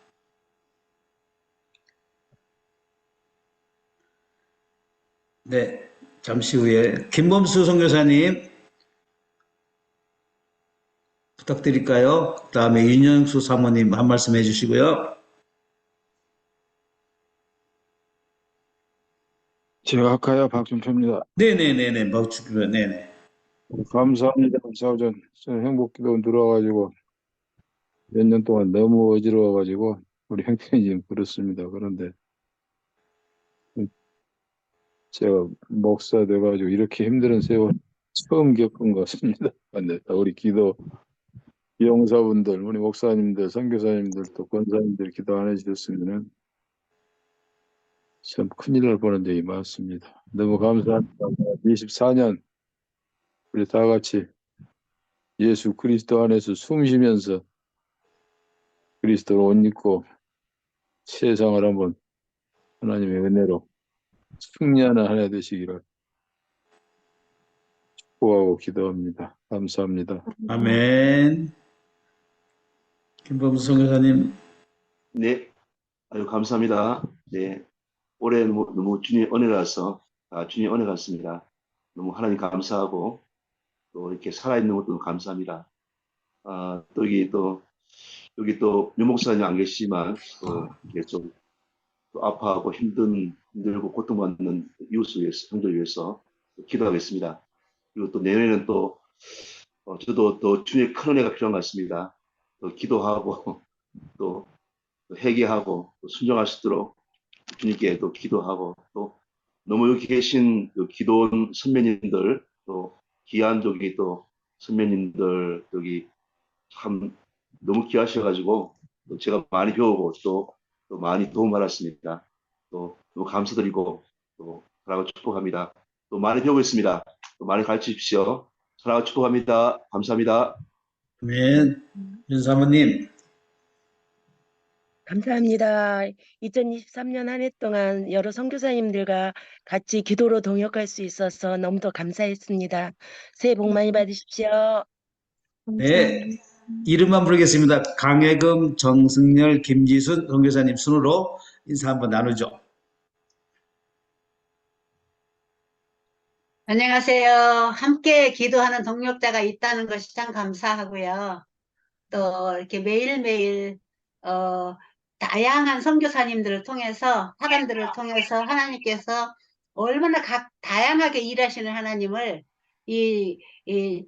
Speaker 8: 네, 잠시 후에 김범수 선교사님 부탁드릴까요? 그 다음에 윤영수 사모님 한 말씀 해주시고요.
Speaker 21: 제가 할까요? 박준표입니다.
Speaker 8: 네네네네, 박준표, 네네.
Speaker 21: 감사합니다. 사오전 행복기도 들어와가지고 몇 년 동안 너무 어지러워가지고 우리 형편이 지금 그렇습니다. 그런데 제가 목사 돼가지고 이렇게 힘든 세월 처음 겪은 것 같습니다. 근데 우리 기도 용사분들, 우리 목사님들, 선교사님들, 또 권사님들 기도 안 해주셨으면은 참 큰일 날 뻔한 적이 많습니다. 너무 감사합니다. 24년 우리 다 같이 예수 그리스도 안에서 숨 쉬면서 그리스도로 옷 입고 세상을 한번 하나님의 은혜로 승리하는 한 해 되시기를 축복하고 기도합니다. 감사합니다.
Speaker 8: 아멘. 김범수 선교사님.
Speaker 22: 네, 아유 감사합니다. 네, 올해 너무 주님 은혜라서 주님 은혜 같습니다. 너무 하나님 감사하고 또 이렇게 살아있는 것도 감사합니다. 또 여기 또 유목사님 안 계시지만 또 이게 좀 또 아파하고 힘들고 고통받는 이웃을 위해서, 형들 위해서 기도하겠습니다. 그리고 또 내년에는 또 저도 더 주님의 큰 은혜가 필요한 것 같습니다. 또 기도하고 또 회개하고 또 순종할 수 있도록 주님께 또 기도하고 또 너무 여기 계신 기도원 선배님들 또 귀한 저기 또 선배님들 여기 참 너무 귀하셔가지고 또 제가 많이 배우고 또 많이 도움 받았습니다. 또 너무 감사드리고 또 사랑하고 축복합니다. 또 많이 배우고 있습니다. 또 많이 가르쳐 주십시오. 사랑하고 축복합니다. 감사합니다.
Speaker 8: 아멘. 윤 사모님.
Speaker 23: 감사합니다. 2023년 한 해 동안 여러 선교사님들과 같이 기도로 동역할 수 있어서 너무도 감사했습니다. 새해 복 많이 받으십시오.
Speaker 8: 네, 이름만 부르겠습니다. 강혜금, 정승열, 김지순 선교사님 순으로 인사 한번 나누죠.
Speaker 24: 안녕하세요. 함께 기도하는 동역자가 있다는 것이 참 감사하고요. 또 이렇게 매일매일 다양한 선교사님들을 통해서 사람들을 통해서 하나님께서 얼마나 다양하게 일하시는 하나님을 이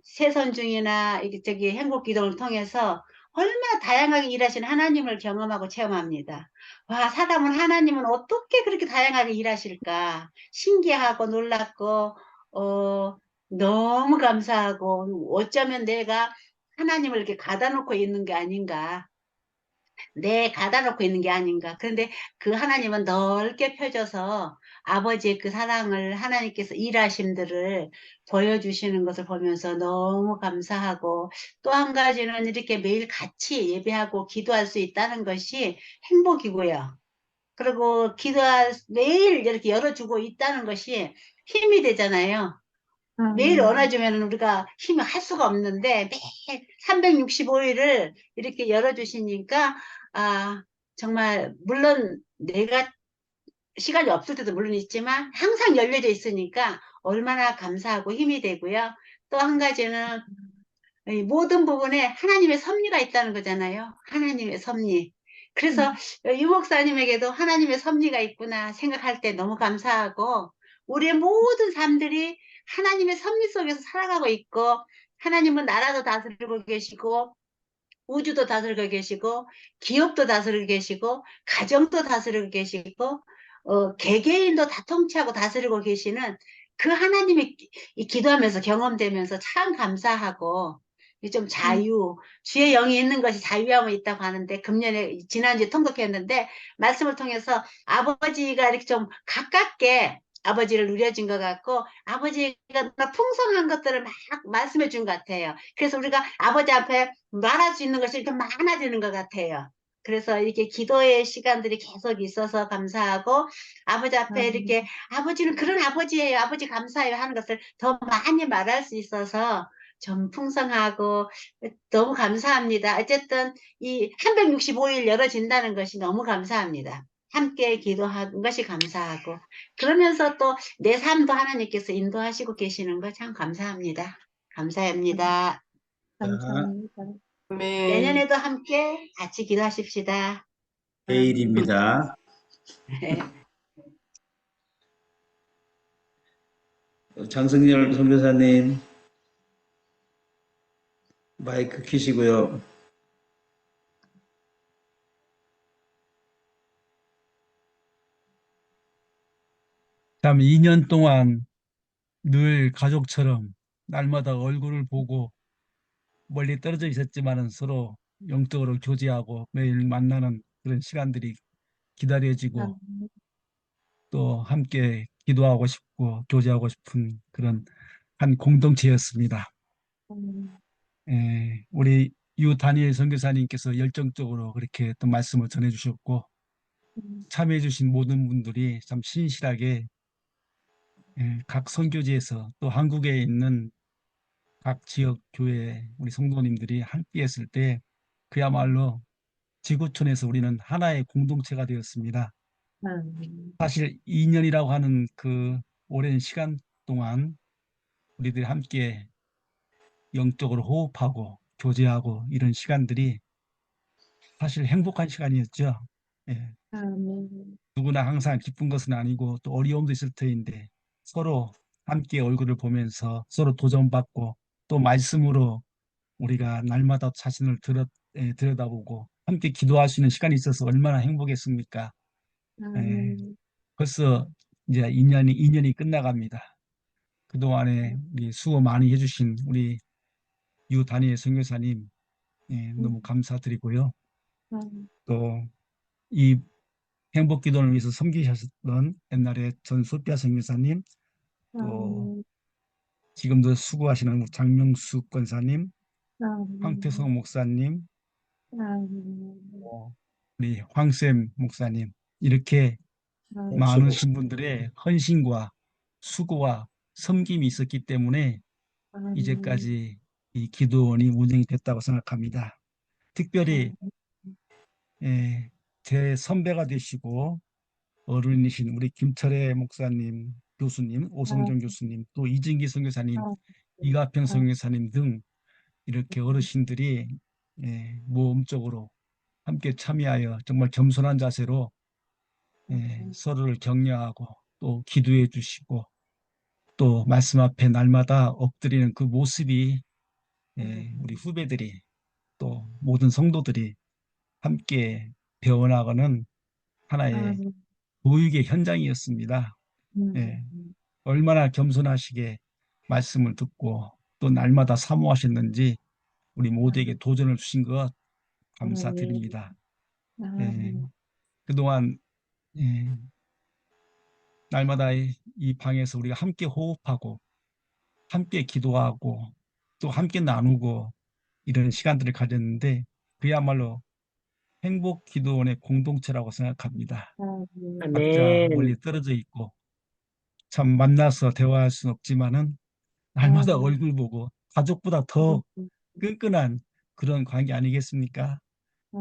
Speaker 24: 새선중이나 저기 행복기도를 통해서 얼마나 다양하게 일하시는 하나님을 경험하고 체험합니다. 와, 사람은 하나님은 어떻게 그렇게 다양하게 일하실까 신기하고 놀랍고 너무 감사하고 어쩌면 내가 하나님을 이렇게 가다 놓고 있는 게 아닌가. 가다 놓고 있는 게 아닌가. 그런데 그 하나님은 넓게 펴져서 아버지의 그 사랑을 하나님께서 일하심들을 보여주시는 것을 보면서 너무 감사하고 또 한 가지는 이렇게 매일 같이 예배하고 기도할 수 있다는 것이 행복이고요. 그리고 매일 이렇게 열어주고 있다는 것이 힘이 되잖아요. 매일 원해주면 우리가 힘을 할 수가 없는데 매일 365일을 이렇게 열어주시니까 정말 물론 내가 시간이 없을 때도 물론 있지만 항상 열려져 있으니까 얼마나 감사하고 힘이 되고요. 또 한 가지는 이 모든 부분에 하나님의 섭리가 있다는 거잖아요. 하나님의 섭리. 그래서 유 목사님에게도 하나님의 섭리가 있구나 생각할 때 너무 감사하고 우리의 모든 삶들이 하나님의 섭리 속에서 살아가고 있고 하나님은 나라도 다스리고 계시고 우주도 다스리고 계시고 기업도 다스리고 계시고 가정도 다스리고 계시고 개개인도 다 통치하고 다스리고 계시는 그 하나님이 기도하면서 경험되면서 참 감사하고 좀 자유, 주의 영이 있는 것이 자유함이 있다고 하는데 지난주에 통독했는데 말씀을 통해서 아버지가 이렇게 좀 가깝게 아버지를 누려진 것 같고 아버지가 풍성한 것들을 막 말씀해 준 것 같아요. 그래서 우리가 아버지 앞에 말할 수 있는 것이 이렇게 많아지는 것 같아요. 그래서 이렇게 기도의 시간들이 계속 있어서 감사하고 아버지 앞에 이렇게 아버지는 그런 아버지예요. 아버지 감사해요 하는 것을 더 많이 말할 수 있어서 좀 풍성하고 너무 감사합니다. 어쨌든 이 365일 열어진다는 것이 너무 감사합니다. 함께 기도하는 것이 감사하고 그러면서 또 내 삶도 하나님께서 인도하시고 계시는 거 참 감사합니다. 감사합니다.
Speaker 10: 감사합니다.
Speaker 24: 내년에도 함께 같이 기도하십시다.
Speaker 8: 내일입니다. 장승열 선교사님 마이크 켜시고요.
Speaker 2: 참 2년 동안 늘 가족처럼 날마다 얼굴을 보고 멀리 떨어져 있었지만은 서로 영적으로 교제하고 매일 만나는 그런 시간들이 기다려지고 또 함께 기도하고 싶고 교제하고 싶은 그런 한 공동체였습니다. 우리 유 다니엘 선교사님께서 열정적으로 그렇게 또 말씀을 전해주셨고 참여해주신 모든 분들이 참 신실하게 각 선교지에서 또 한국에 있는 각 지역 교회 우리 성도님들이 함께 했을 때 그야말로 지구촌에서 우리는 하나의 공동체가 되었습니다. 사실 2년이라고 하는 그 오랜 시간 동안 우리들이 함께 영적으로 호흡하고 교제하고 이런 시간들이 사실 행복한 시간이었죠. 누구나 항상 기쁜 것은 아니고 또 어려움도 있을 터인데 서로 함께 얼굴을 보면서 서로 도전받고 또 말씀으로 우리가 날마다 자신을 들여다보고 함께 기도할 수 있는 시간이 있어서 얼마나 행복했습니까? 벌써 이제 2년이 끝나갑니다. 그동안에 우리 수고 많이 해주신 우리 유 다니엘 선교사님 너무 감사드리고요. 또 이 행복기도를 위해서 섬기셨던 옛날에 전소피아 선교사님 또 지금도 수고하시는 장명수 권사님, 황태성 목사님, 우리 황쌤 목사님 이렇게 많으신 분들의 헌신과 수고와 섬김이 있었기 때문에 이제까지 이 기도원이 운영이 됐다고 생각합니다. 특별히 제 선배가 되시고 어른이신 우리 김철애 목사님, 교수님, 오성정 교수님, 또 이진기 선교사님, 이가평 선교사님 등 이렇게 어르신들이 모험적으로 함께 참여하여 정말 겸손한 자세로 서로를 격려하고 또 기도해 주시고 또 말씀 앞에 날마다 엎드리는 그 모습이 우리 후배들이 또 모든 성도들이 함께 배워나가는 하나의 교육의 현장이었습니다. 얼마나 겸손하시게 말씀을 듣고 또 날마다 사모하셨는지 우리 모두에게 도전을 주신 것 감사드립니다. 그동안 날마다 이 방에서 우리가 함께 호흡하고 함께 기도하고 또 함께 나누고 이런 시간들을 가졌는데 그야말로 행복 기도원의 공동체라고 생각합니다. 각자
Speaker 23: 아멘.
Speaker 2: 멀리 떨어져 있고 참 만나서 대화할 수는 없지만은 날마다 얼굴 보고 가족보다 더 끈끈한 그런 관계 아니겠습니까?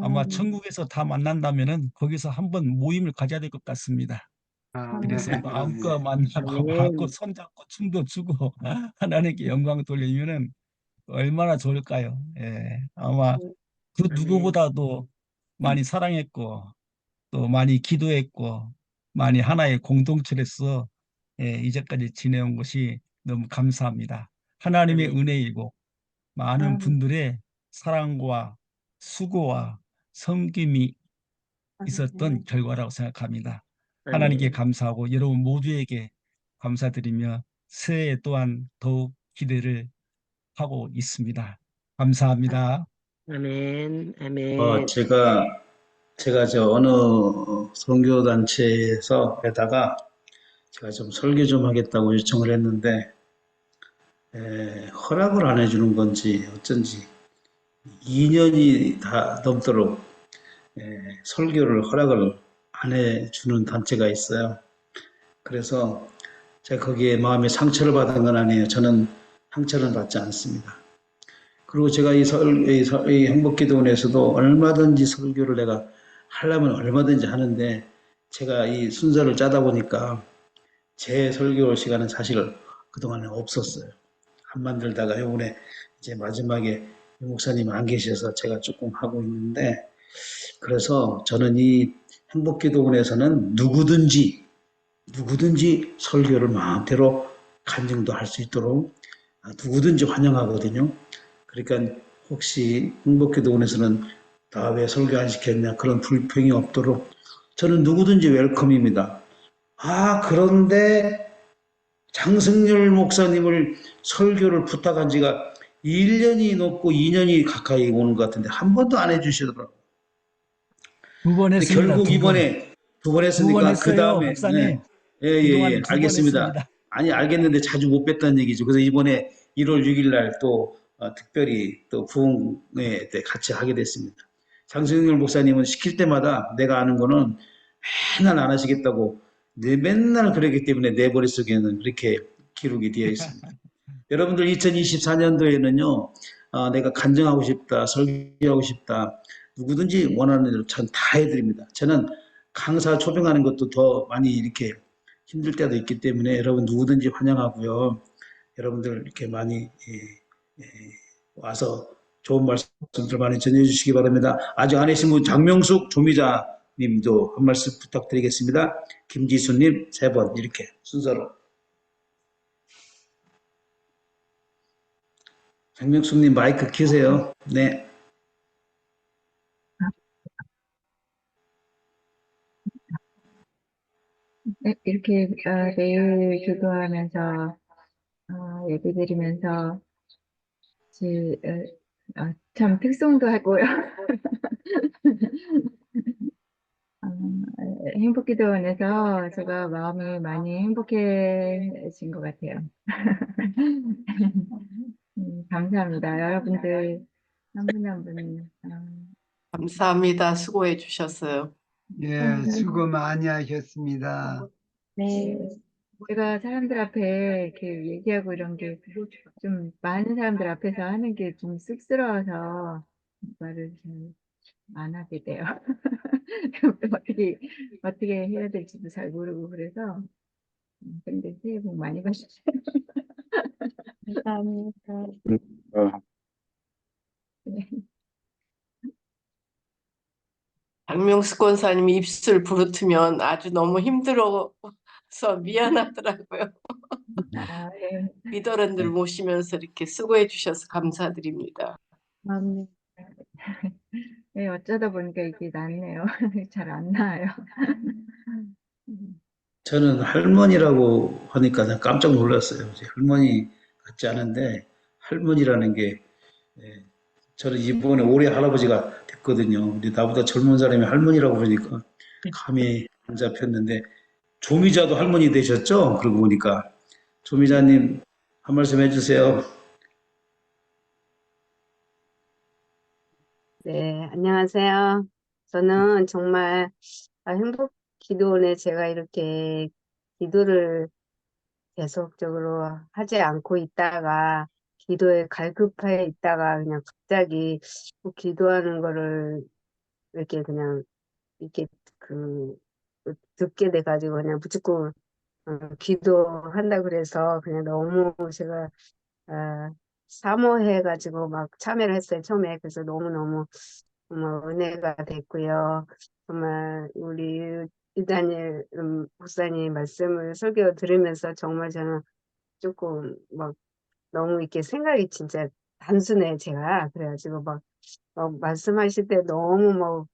Speaker 2: 아마 천국에서 다 만난다면은 거기서 한번 모임을 가져야 될 것 같습니다. 그래서 마음껏 만나고 마음껏
Speaker 23: 아멘.
Speaker 2: 손잡고 춤도 추고 하나님께 영광 돌리면은 얼마나 좋을까요? 예, 아마 그
Speaker 23: 아멘.
Speaker 2: 누구보다도 많이 사랑했고 또 많이 기도했고 많이 하나의 공동체로서 이제까지 지내온 것이 너무 감사합니다. 하나님의
Speaker 23: 아멘.
Speaker 2: 은혜이고 많은 분들의 사랑과 수고와 섬김이 있었던 결과라고 생각합니다. 하나님께
Speaker 23: 아멘.
Speaker 2: 감사하고 여러분 모두에게 감사드리며 새해 또한 더욱 기대를 하고 있습니다. 감사합니다.
Speaker 23: 아멘.
Speaker 8: 어,
Speaker 23: 아멘.
Speaker 8: 제가 저 어느 선교단체에서에다가 제가 좀 설교 좀 하겠다고 요청을 했는데 허락을 안 해주는 건지 어쩐지 2년이 다 넘도록 설교를 허락을 안 해주는 단체가 있어요. 그래서 제가 거기에 마음에 상처를 받은 건 아니에요. 저는 상처는 받지 않습니다. 그리고 제가 이 행복기도원에서도 얼마든지 설교를 내가 하려면 얼마든지 하는데 제가 이 순서를 짜다 보니까 제 설교 시간은 사실 그동안에 없었어요. 안 만들다가 이번에 이제 마지막에 목사님 안 계셔서 제가 조금 하고 있는데 그래서 저는 이 행복기도원에서는 누구든지 설교를 마음대로 간증도 할 수 있도록 누구든지 환영하거든요. 그러니까 혹시 행복기도원에서는 다 왜 설교 안 시켰냐 그런 불평이 없도록 저는 누구든지 웰컴입니다. 그런데 장승열 목사님을 설교를 부탁한 지가 1년이 넘고 2년이 가까이 오는 것 같은데 한 번도 안 해주시더라고요.
Speaker 2: 2번 했습니다.
Speaker 8: 결국 이번에 2번 했으니까
Speaker 2: 2번 했어요,
Speaker 8: 그 다음에
Speaker 2: 목사님.
Speaker 8: 예,
Speaker 2: 그동안에 2번
Speaker 8: 알겠습니다.
Speaker 2: 했습니다.
Speaker 8: 아니 알겠는데 자주 못 뵀다는 얘기죠. 그래서 이번에 1월 6일 날 또 특별히 또 부흥회 때 같이 하게 됐습니다. 장승열 목사님은 시킬 때마다 내가 아는 거는 맨날 안 하시겠다고 맨날 그러기 때문에 내 머릿속에는 그렇게 기록이 되어 있습니다. 여러분들 2024년도에는요. 내가 간증하고 싶다, 설교하고 싶다, 누구든지 원하는 대로 전 다 해드립니다. 저는 강사 초빙하는 것도 더 많이 이렇게 힘들 때도 있기 때문에 여러분 누구든지 환영하고요. 여러분들 이렇게 많이 와서 좋은 말씀들 많이 전해주시기 바랍니다. 아직 안 계신 분 장명숙 조미자님도 한 말씀 부탁드리겠습니다. 김지수님 3번 이렇게 순서로. 장명숙님 마이크 켜세요. 네.
Speaker 10: 네, 이렇게 매일 기도하면서 예배드리면서 참 특송도 하고요. 행복기도원에서 제가 마음이 많이 행복해진 것 같아요. 감사합니다. 여러분들 한 분 한 분.
Speaker 1: 감사합니다. 수고해 주셨어요.
Speaker 17: 예, 수고 많이 하셨습니다.
Speaker 10: 네, 제가 사람들 앞에 이렇게 얘기하고 이런 게 좀 많은 사람들 앞에서 하는 게 좀 쑥스러워서 말을 잘 안 하게 돼요. 어떻게 해야 될지도 잘 모르고 그래서 근데 새해 복 많이 받으세요. 감사합니다. 네.
Speaker 1: 박명수 권사님이 입술 부르트면 아주 너무 힘들어서 미안하더라고요.
Speaker 10: 네.
Speaker 1: 리더랜들 모시면서 이렇게 수고해 주셔서 감사드립니다.
Speaker 10: 감사합니다. 네, 어쩌다 보니까 이게 낫네요. 잘 안 나와요.
Speaker 8: 저는 할머니라고 하니까 난 깜짝 놀랐어요. 할머니 같지 않은데 할머니라는 게 저는 이번에 올해 할아버지가 됐거든요. 근데 나보다 젊은 사람이 할머니라고 그러니까 감이 안 잡혔는데 조미자도 할머니 되셨죠? 그러고 보니까. 조미자님, 한 말씀 해주세요.
Speaker 4: 네, 안녕하세요. 저는 정말 행복 기도원에 제가 이렇게 기도를 계속적으로 하지 않고 있다가 기도에 갈급해 있다가 그냥 갑자기 기도하는 거를 이렇게 그냥 이렇게 그 듣게 돼가지고 그냥 무조건 기도한다 그래서 그냥 너무 제가 사모해가지고 막 참여를 했어요. 처음에. 그래서 너무너무 정말 은혜가 됐고요. 정말 우리 이다니엘 목사님 말씀을 설교 들으면서 정말 저는 조금 막 너무 이렇게 생각이 진짜 단순해 제가. 그래가지고 막 말씀하실 때 너무 막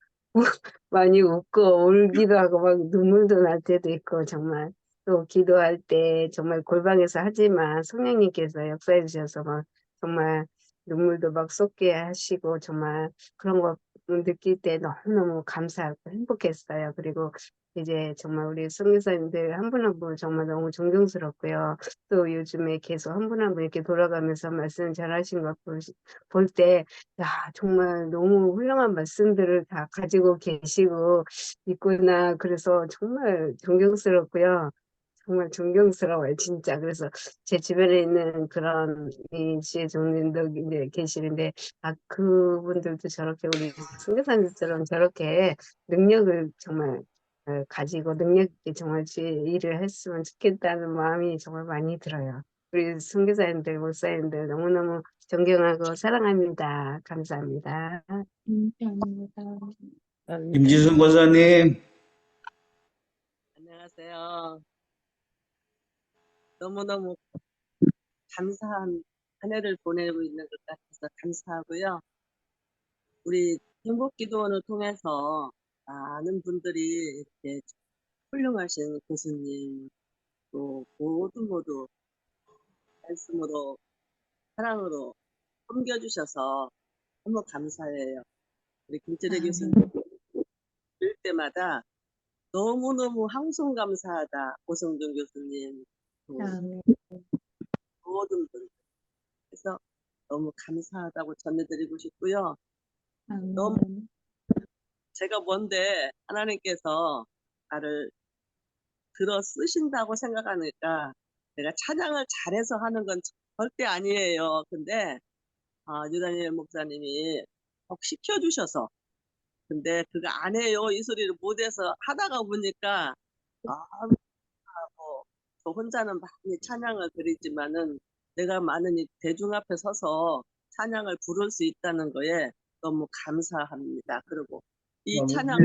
Speaker 4: 많이 웃고 울기도 하고 막 눈물도 날 때도 있고 정말 또 기도할 때 정말 골방에서 하지만 성령님께서 역사해 주셔서 막 정말 눈물도 막 쏟게 하시고 정말 그런 거 느낄 때 너무너무 감사하고 행복했어요. 그리고 이제 정말 우리 선교사님들 한 분 한 분 정말 너무 존경스럽고요. 또 요즘에 계속 한 분 한 분 이렇게 돌아가면서 말씀 잘하신 것 볼 때, 야, 정말 너무 훌륭한 말씀들을 다 가지고 계시고 있구나. 그래서 정말 존경스럽고요. 정말 존경스러워요, 진짜. 그래서 제 주변에 있는 그런 이 지혜 종님도 이제 계시는데, 그분들도 저렇게 우리 선교사님들처럼 저렇게 능력을 정말 가지고 능력 있게 정말 일을 했으면 좋겠다는 마음이 정말 많이 들어요. 우리 선교사님들, 목사님들 너무너무 존경하고 사랑합니다. 감사합니다.
Speaker 10: 감사합니다.
Speaker 8: 김지순 권사님,
Speaker 12: 안녕하세요. 너무너무 감사한 한 해를 보내고 있는 것 같아서 감사하고요. 우리 행복기도원을 통해서 많은 분들이 이렇게 훌륭하신 교수님 또 모두 말씀으로 사랑으로 섬겨주셔서 너무 감사해요. 우리 김철애 교수님 들 때마다 너무너무 항송 감사하다. 오성준 교수님 또 모든 분들 그래서 너무 감사하다고 전해드리고 싶고요. 너무 제가 뭔데 하나님께서 나를 들어 쓰신다고 생각하니까 내가 찬양을 잘해서 하는 건 절대 아니에요. 근데 유다니엘 목사님이 꼭 시켜주셔서 근데 그거 안 해요. 이 소리를 못해서 하다가 보니까 하고 저 혼자는 많이 찬양을 드리지만은 내가 많은 이 대중 앞에 서서 찬양을 부를 수 있다는 거에 너무 감사합니다. 그리고 이 찬양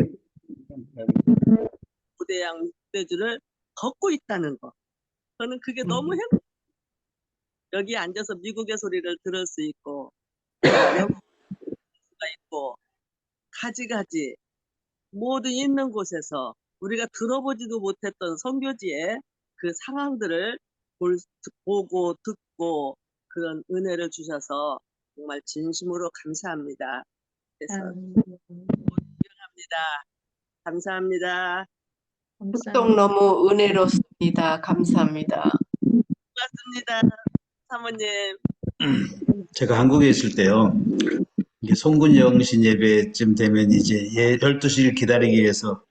Speaker 12: 무대양 흑돼지를 걷고 있다는 거. 저는 그게 너무 행복. 여기 앉아서 미국의 소리를 들을 수 있고 영어가 있고 가지가지 모두 있는 곳에서 우리가 들어보지도 못했던 선교지의 그 상황들을 보고 듣고 그런 은혜를 주셔서 정말 진심으로 감사합니다. 그래서 존경합니다. 감사합니다.
Speaker 1: 흑동 너무 은혜롭습니다. 감사합니다.
Speaker 12: 고맙습니다. 사모님.
Speaker 8: 제가 한국에 있을 때요. 이게 송군 영신 예배쯤 되면 이제 12시를 기다리기 위해서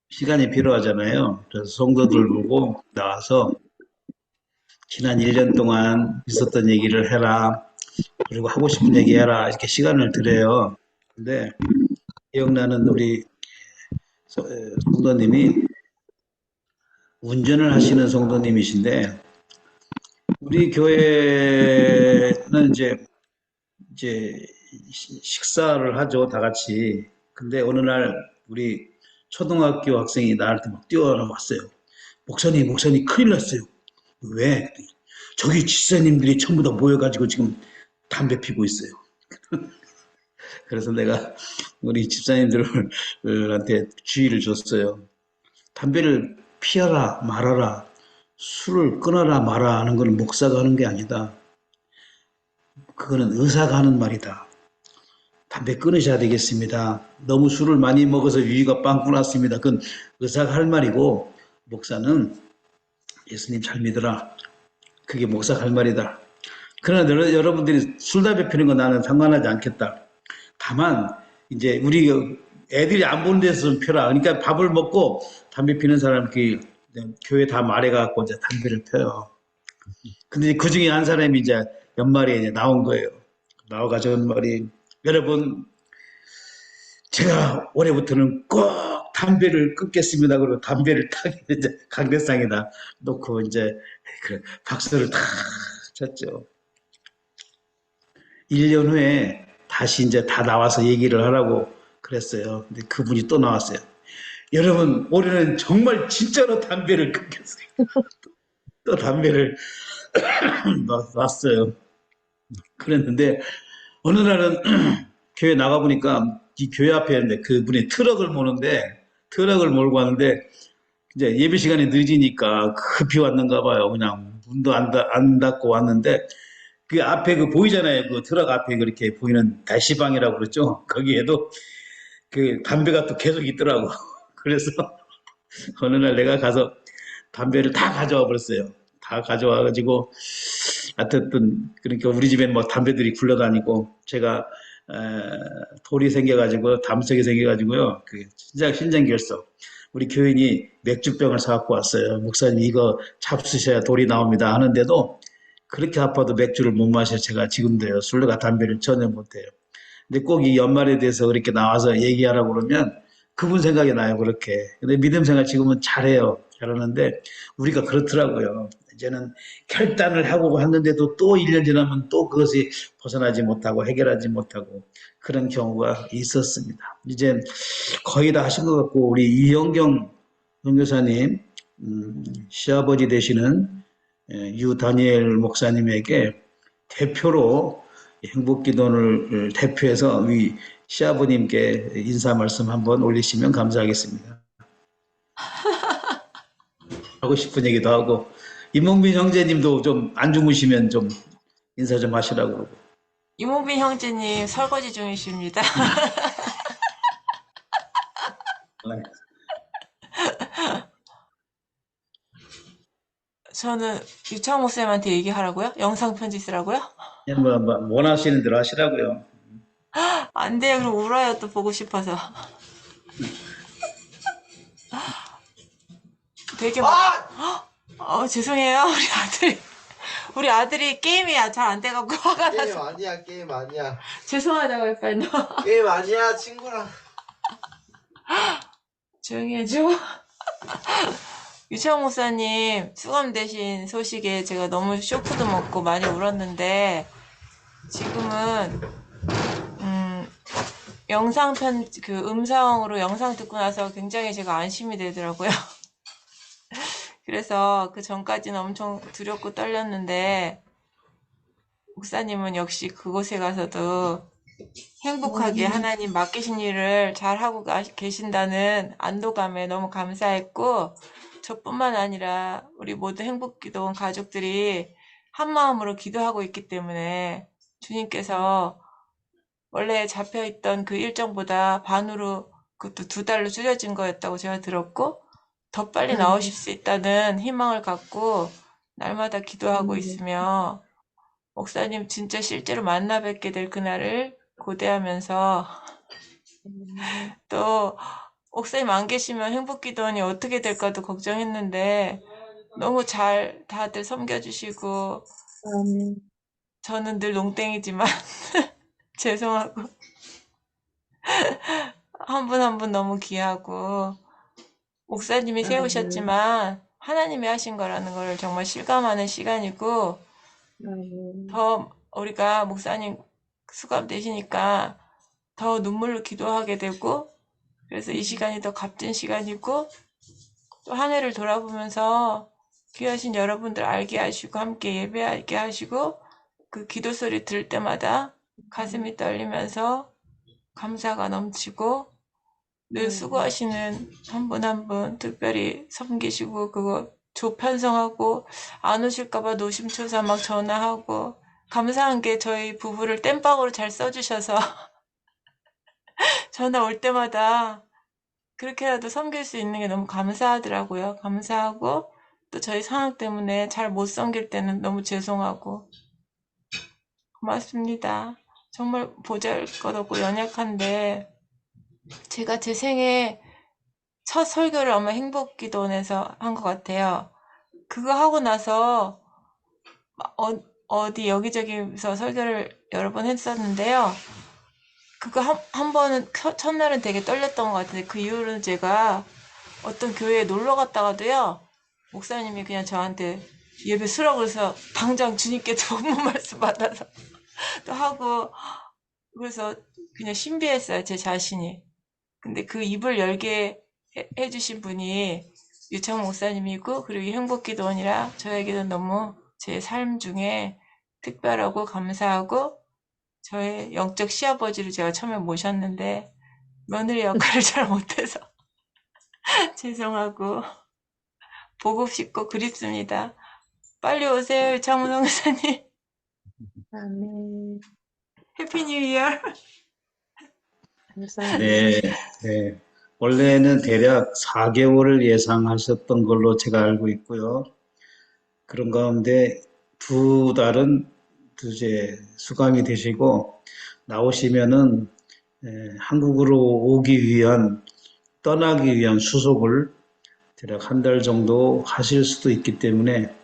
Speaker 8: 시간이 필요하잖아요. 그래서 성도들 보고 나와서 지난 1년 동안 있었던 얘기를 해라. 그리고 하고 싶은 얘기 해라. 이렇게 시간을 드려요. 근데 기억나는 우리 성도님이 운전을 하시는 성도님이신데 우리 교회는 이제 식사를 하죠, 다 같이. 근데 어느 날 우리 초등학교 학생이 나한테 막 뛰어나왔어요. 목사님, 큰일 났어요. 왜? 저기 집사님들이 전부 다 모여가지고 지금 담배 피고 있어요. 그래서 내가 우리 집사님들한테 주의를 줬어요. 담배를 피하라 말아라, 술을 끊어라 마라 하는 건 목사가 하는 게 아니다. 그거는 의사가 하는 말이다. 담배 끊으셔야 되겠습니다. 너무 술을 많이 먹어서 위가 빵꾸 났습니다. 그건 의사가 할 말이고 목사는 예수님 잘 믿어라. 그게 목사가 할 말이다. 그러나 여러분들이 술 담배 피는 거 나는 상관하지 않겠다. 다만 이제 우리 애들이 안 보는 데서 좀 펴라. 그러니까 밥을 먹고 담배 피는 사람이 교회 다 말해갖고 이제 담배를 펴요. 근데 그 중에 한 사람이 이제 연말에 이제 나온 거예요. 나와가지고 연말이 여러분 제가 올해부터는 꼭 담배를 끊겠습니다. 그러고 담배를 딱 이제 강대상에다 놓고 이제 그래 박수를 탁 쳤죠. 1년 후에 다시 이제 다 나와서 얘기를 하라고 그랬어요. 근데 그분이 또 나왔어요. 여러분 올해는 정말 진짜로 담배를 끊겠어요. 또 담배를 놨어요. 그랬는데 어느 날은 교회 나가보니까 이 교회 앞에 있는데 그분이 트럭을 몰고 왔는데 이제 예배 시간이 늦으니까 급히 왔는가 봐요. 그냥 문도 안 닫고 왔는데 그 앞에 그 보이잖아요. 그 트럭 앞에 그렇게 보이는 다시방이라고 그러죠. 거기에도 그 담배가 또 계속 있더라고. 그래서 어느 날 내가 가서 담배를 다 가져와 버렸어요. 다 가져와가지고 하여튼 그러니까 우리 집엔 뭐 담배들이 굴러다니고 제가 돌이 생겨가지고 담석이 생겨가지고요. 그 신장결석 우리 교인이 맥주병을 사갖고 왔어요. 목사님 이거 잡수셔야 돌이 나옵니다 하는데도 그렇게 아파도 맥주를 못 마셔. 제가 지금도요. 술과 담배를 전혀 못해요. 근데 꼭 이 연말에 대해서 그렇게 나와서 얘기하라고 그러면 그분 생각이 나요. 그렇게. 근데 믿음 생활 지금은 잘해요. 잘하는데 우리가 그렇더라고요. 이제는 결단을 하고 했는데도 또 1년 지나면 또 그것이 벗어나지 못하고 해결하지 못하고 그런 경우가 있었습니다. 이제 거의 다 하신 것 같고 우리 이영경 선교사님 시아버지 되시는 유다니엘 목사님에게 대표로 행복기도를 대표해서 우리 시아버님께 인사 말씀 한번 올리시면 감사하겠습니다. 하고 싶은 얘기도 하고 이몽빈 형제님도 좀 안 주무시면 좀 인사 좀 하시라고 그러고.
Speaker 3: 이몽빈 형제님 설거지 중이십니다. 저는 유창모 쌤한테 얘기하라고요? 영상 편지 쓰라고요?
Speaker 8: 뭐 원하시는 대로 하시라고요.
Speaker 3: 안 돼요. 그럼 울어요. 또 보고 싶어서. 되게 죄송해요. 우리 아들이 게임이 잘 안 돼갖고 화가 나서.
Speaker 6: 게임 아니야, 게임 아니야.
Speaker 3: 죄송하다고 해, 빨리 너.
Speaker 6: 게임 아니야, 친구랑.
Speaker 3: 조용히 해줘. 유채영 목사님 수감되신 소식에 제가 너무 쇼크도 먹고 많이 울었는데 지금은 음성으로 영상 듣고 나서 굉장히 제가 안심이 되더라고요. 그래서 그 전까지는 엄청 두렵고 떨렸는데 목사님은 역시 그곳에 가서도 행복하게 하나님 맡기신 일을 잘하고 계신다는 안도감에 너무 감사했고 저뿐만 아니라 우리 모든 행복기도원 가족들이 한마음으로 기도하고 있기 때문에 주님께서 원래 잡혀있던 그 일정보다 반으로 그것도 2달로 줄여진 거였다고 제가 들었고 더 빨리 나오실 수 있다는 희망을 갖고 날마다 기도하고 있으며 목사님 진짜 실제로 만나 뵙게 될 그날을 고대하면서 또 목사님 안 계시면 행복기도원이 어떻게 될까도 걱정했는데 너무 잘 다들 섬겨주시고 저는 늘 농땡이지만 죄송하고 한 분 한 분 너무 귀하고 목사님이 세우셨지만 하나님이 하신 거라는 걸 정말 실감하는 시간이고 더 우리가 목사님 수감되시니까 더 눈물로 기도하게 되고 그래서 이 시간이 더 값진 시간이고 또 한 해를 돌아보면서 귀하신 여러분들 알게 하시고 함께 예배하게 하시고 그 기도 소리 들을 때마다 가슴이 떨리면서 감사가 넘치고 늘 수고하시는 한 분 한 분 특별히 섬기시고 그거 조편성하고 안 오실까봐 노심초사 막 전화하고 감사한 게 저희 부부를 땜빵으로 잘 써주셔서 전화 올 때마다 그렇게라도 섬길 수 있는 게 너무 감사하더라고요. 감사하고 또 저희 상황 때문에 잘 못 섬길 때는 너무 죄송하고 고맙습니다. 정말 보잘것없고 연약한데 제가 제 생애 첫 설교를 아마 행복기도원에서 한 것 같아요. 그거 하고 나서 어디 여기저기서 설교를 여러 번 했었는데요. 그거 한 번은 첫날은 되게 떨렸던 것 같은데 그 이후로는 제가 어떤 교회에 놀러 갔다가도요. 목사님이 그냥 저한테 예배 수라고 해서 당장 주님께 전문 말씀 받아서 또 하고 그래서 그냥 신비했어요. 제 자신이. 근데 그 입을 열게 해주신 분이 유창 목사님이고 그리고 행복기도원이라 저에게는 너무 제 삶 중에 특별하고 감사하고 저의 영적 시아버지를 제가 처음에 모셨는데 며느리 역할을 잘 못해서 죄송하고 보고 싶고 그립습니다. 빨리 오세요, 유창문 선교사님.
Speaker 23: 아멘.
Speaker 3: 해피 뉴 이어.
Speaker 23: 감사합니다.
Speaker 8: 네, 네. 원래는 대략 4개월을 예상하셨던 걸로 제가 알고 있고요. 그런 가운데 2달은 이제 수감이 되시고 나오시면은 한국으로 오기 위한 떠나기 위한 수속을 대략 1달 정도 하실 수도 있기 때문에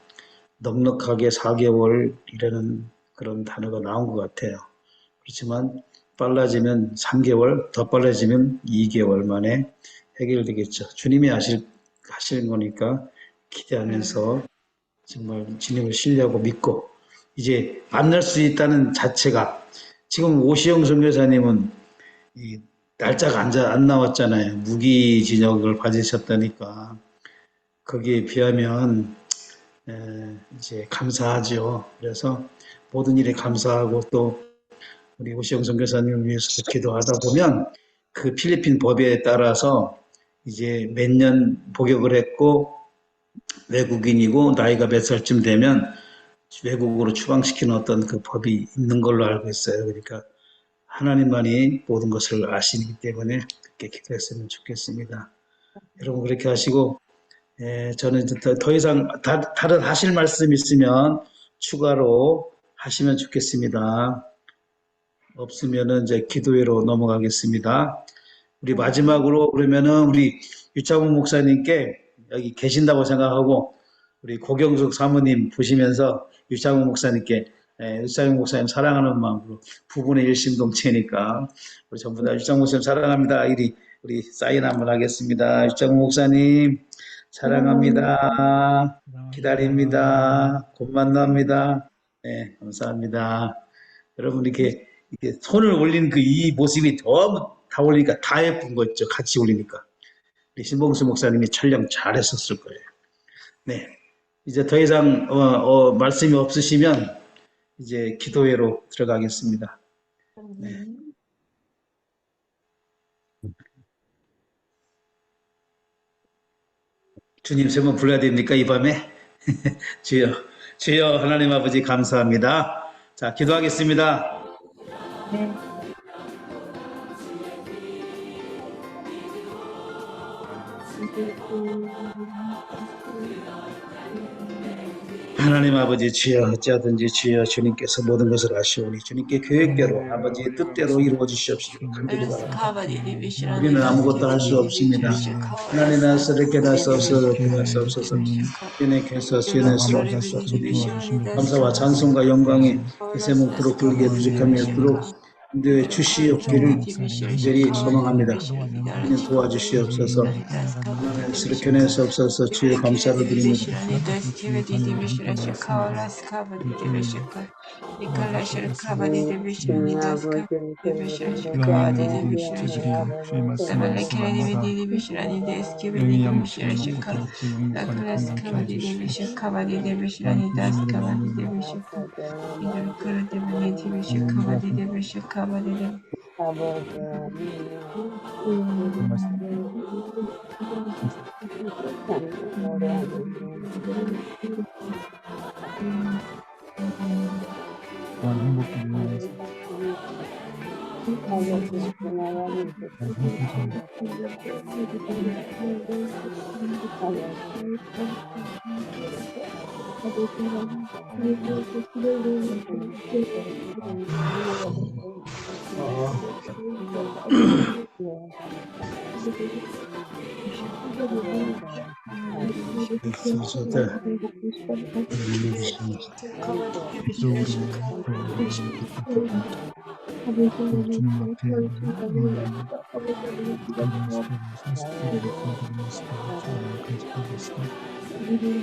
Speaker 8: 넉넉하게 4개월이라는 그런 단어가 나온 것 같아요. 그렇지만 빨라지면 3개월, 더 빨라지면 2개월 만에 해결되겠죠. 주님이 하실 거니까 기대하면서 정말 주님을 신뢰하고 믿고 이제 만날 수 있다는 자체가 지금 오시영 선교사님은 이 날짜가 안 나왔잖아요. 무기징역을 받으셨다니까 거기에 비하면 이제 감사하죠. 그래서 모든 일에 감사하고 또 우리 오시영 선교사님을 위해서 기도하다 보면 그 필리핀 법에 따라서 이제 몇 년 복역을 했고 외국인이고 나이가 몇 살쯤 되면 외국으로 추방시키는 어떤 그 법이 있는 걸로 알고 있어요. 그러니까 하나님만이 모든 것을 아시기 때문에 그렇게 기도했으면 좋겠습니다. 여러분 그렇게 하시고 저는 더 이상 다른 하실 말씀 있으면 추가로 하시면 좋겠습니다. 없으면은 이제 기도회로 넘어가겠습니다. 우리 마지막으로 그러면은 우리 유창훈 목사님께 여기 계신다고 생각하고 우리 고경숙 사모님 보시면서 유창훈 목사님께 유창훈 목사님 사랑하는 마음으로 부부의 일심동체니까 우리 전부 다 유창훈 목사님 사랑합니다. 우리 사인 한번 하겠습니다. 유창훈 목사님 사랑합니다. 기다립니다. 곧 만납니다. 네, 감사합니다. 여러분 이렇게 손을 올린 이 모습이 너무 다 올리니까 다 예쁜 거 있죠. 같이 올리니까. 우리 신봉수 목사님이 촬영 잘했었을 거예요. 네. 이제 더 이상 말씀이 없으시면 이제 기도회로 들어가겠습니다. 네. 주님 세 번 불러야 됩니까 이 밤에? 주여 하나님 아버지 감사합니다. 자 기도하겠습니다.
Speaker 23: 네.
Speaker 8: 하나님 아버지 주여 어찌하든지 주여 주님께서 모든 것을 아시오니 주님께 계획대로 아버지의 뜻대로 이루어 주시옵시고 간절히 바랍니다. 우리는 아무것도 할 수 없습니다. 하나님 나서 이렇게 나서서 주님께서 주님 감사와 찬송과 영광에 이세 뭉토록 불게 부족함이 없도록 인도해 주시옵기를 간절히 소망합니다. 주님 도와주시옵소서. 하나님을 견해서옵소서. 주의 감사를 드립니다.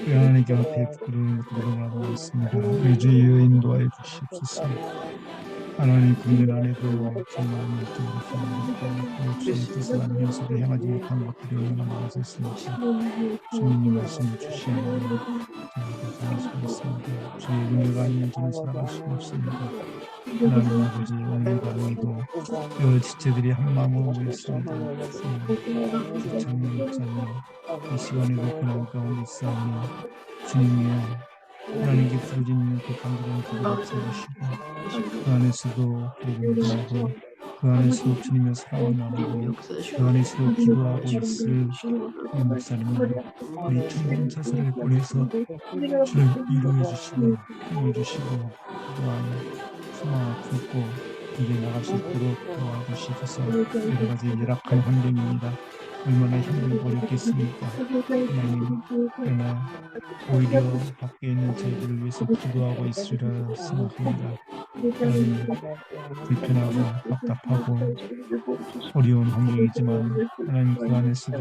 Speaker 2: 하나님께 앞에 부끄러운 것들을 말하고 있습니다. 우리 주여 인도하여 주시옵소서. 하나님 국민 안에도 정말 주의 뜻을 알면서도 행하지 못한 것들이 얼마나 많았습니까? 주님이 말씀을 주시면 저희가 잘할 수 있습니다. 주의 은혜가 아니면 저는 살아갈 수 없습니다. 하나님 아버지 오늘과 오늘도 여러 지체들이 한 마음으로 모였습니다. 장님 목사님 이 시간에도 고난 가운데 있사오니 주님이여 하나님께 부르짖는 그 간절한 기도를 들으시고 그 안에서도 복음을 그 안에서도 주님의 사랑을 나누고 그 안에서도 기도하고 있을 이 목사님을 우리 충분 자세를 보내서 주를 위로해 주시고 힘을 주시고 또한 소망을 품고 이제 나갈 수 있도록 도와주시옵소서. 여러 가지 열악한 환경입니다. 얼마나 힘들고 어렵겠습니까? 하나님, 그러나 오히려 밖에 있는 저희들을 위해서 기도하고 있으리라 생각합니다. 하나님, 불편하고 답답하고 어려운 환경이지만 하나님 그 안에서도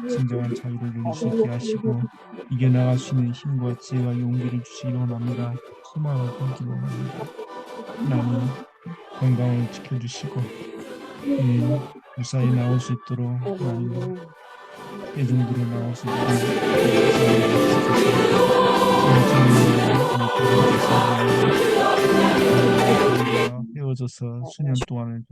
Speaker 2: 진정한 자유를 누릴 수 있게 하시고 이겨나갈 수 있는 힘과 지혜와 용기를 주시기 원합니다. 소망을 품기 원합니다. 하나님, 건강을 지켜주시고 무사히 나올 수 있도록 하나님 예정대로 나올 수 있도록 헤어져서 수년 동안을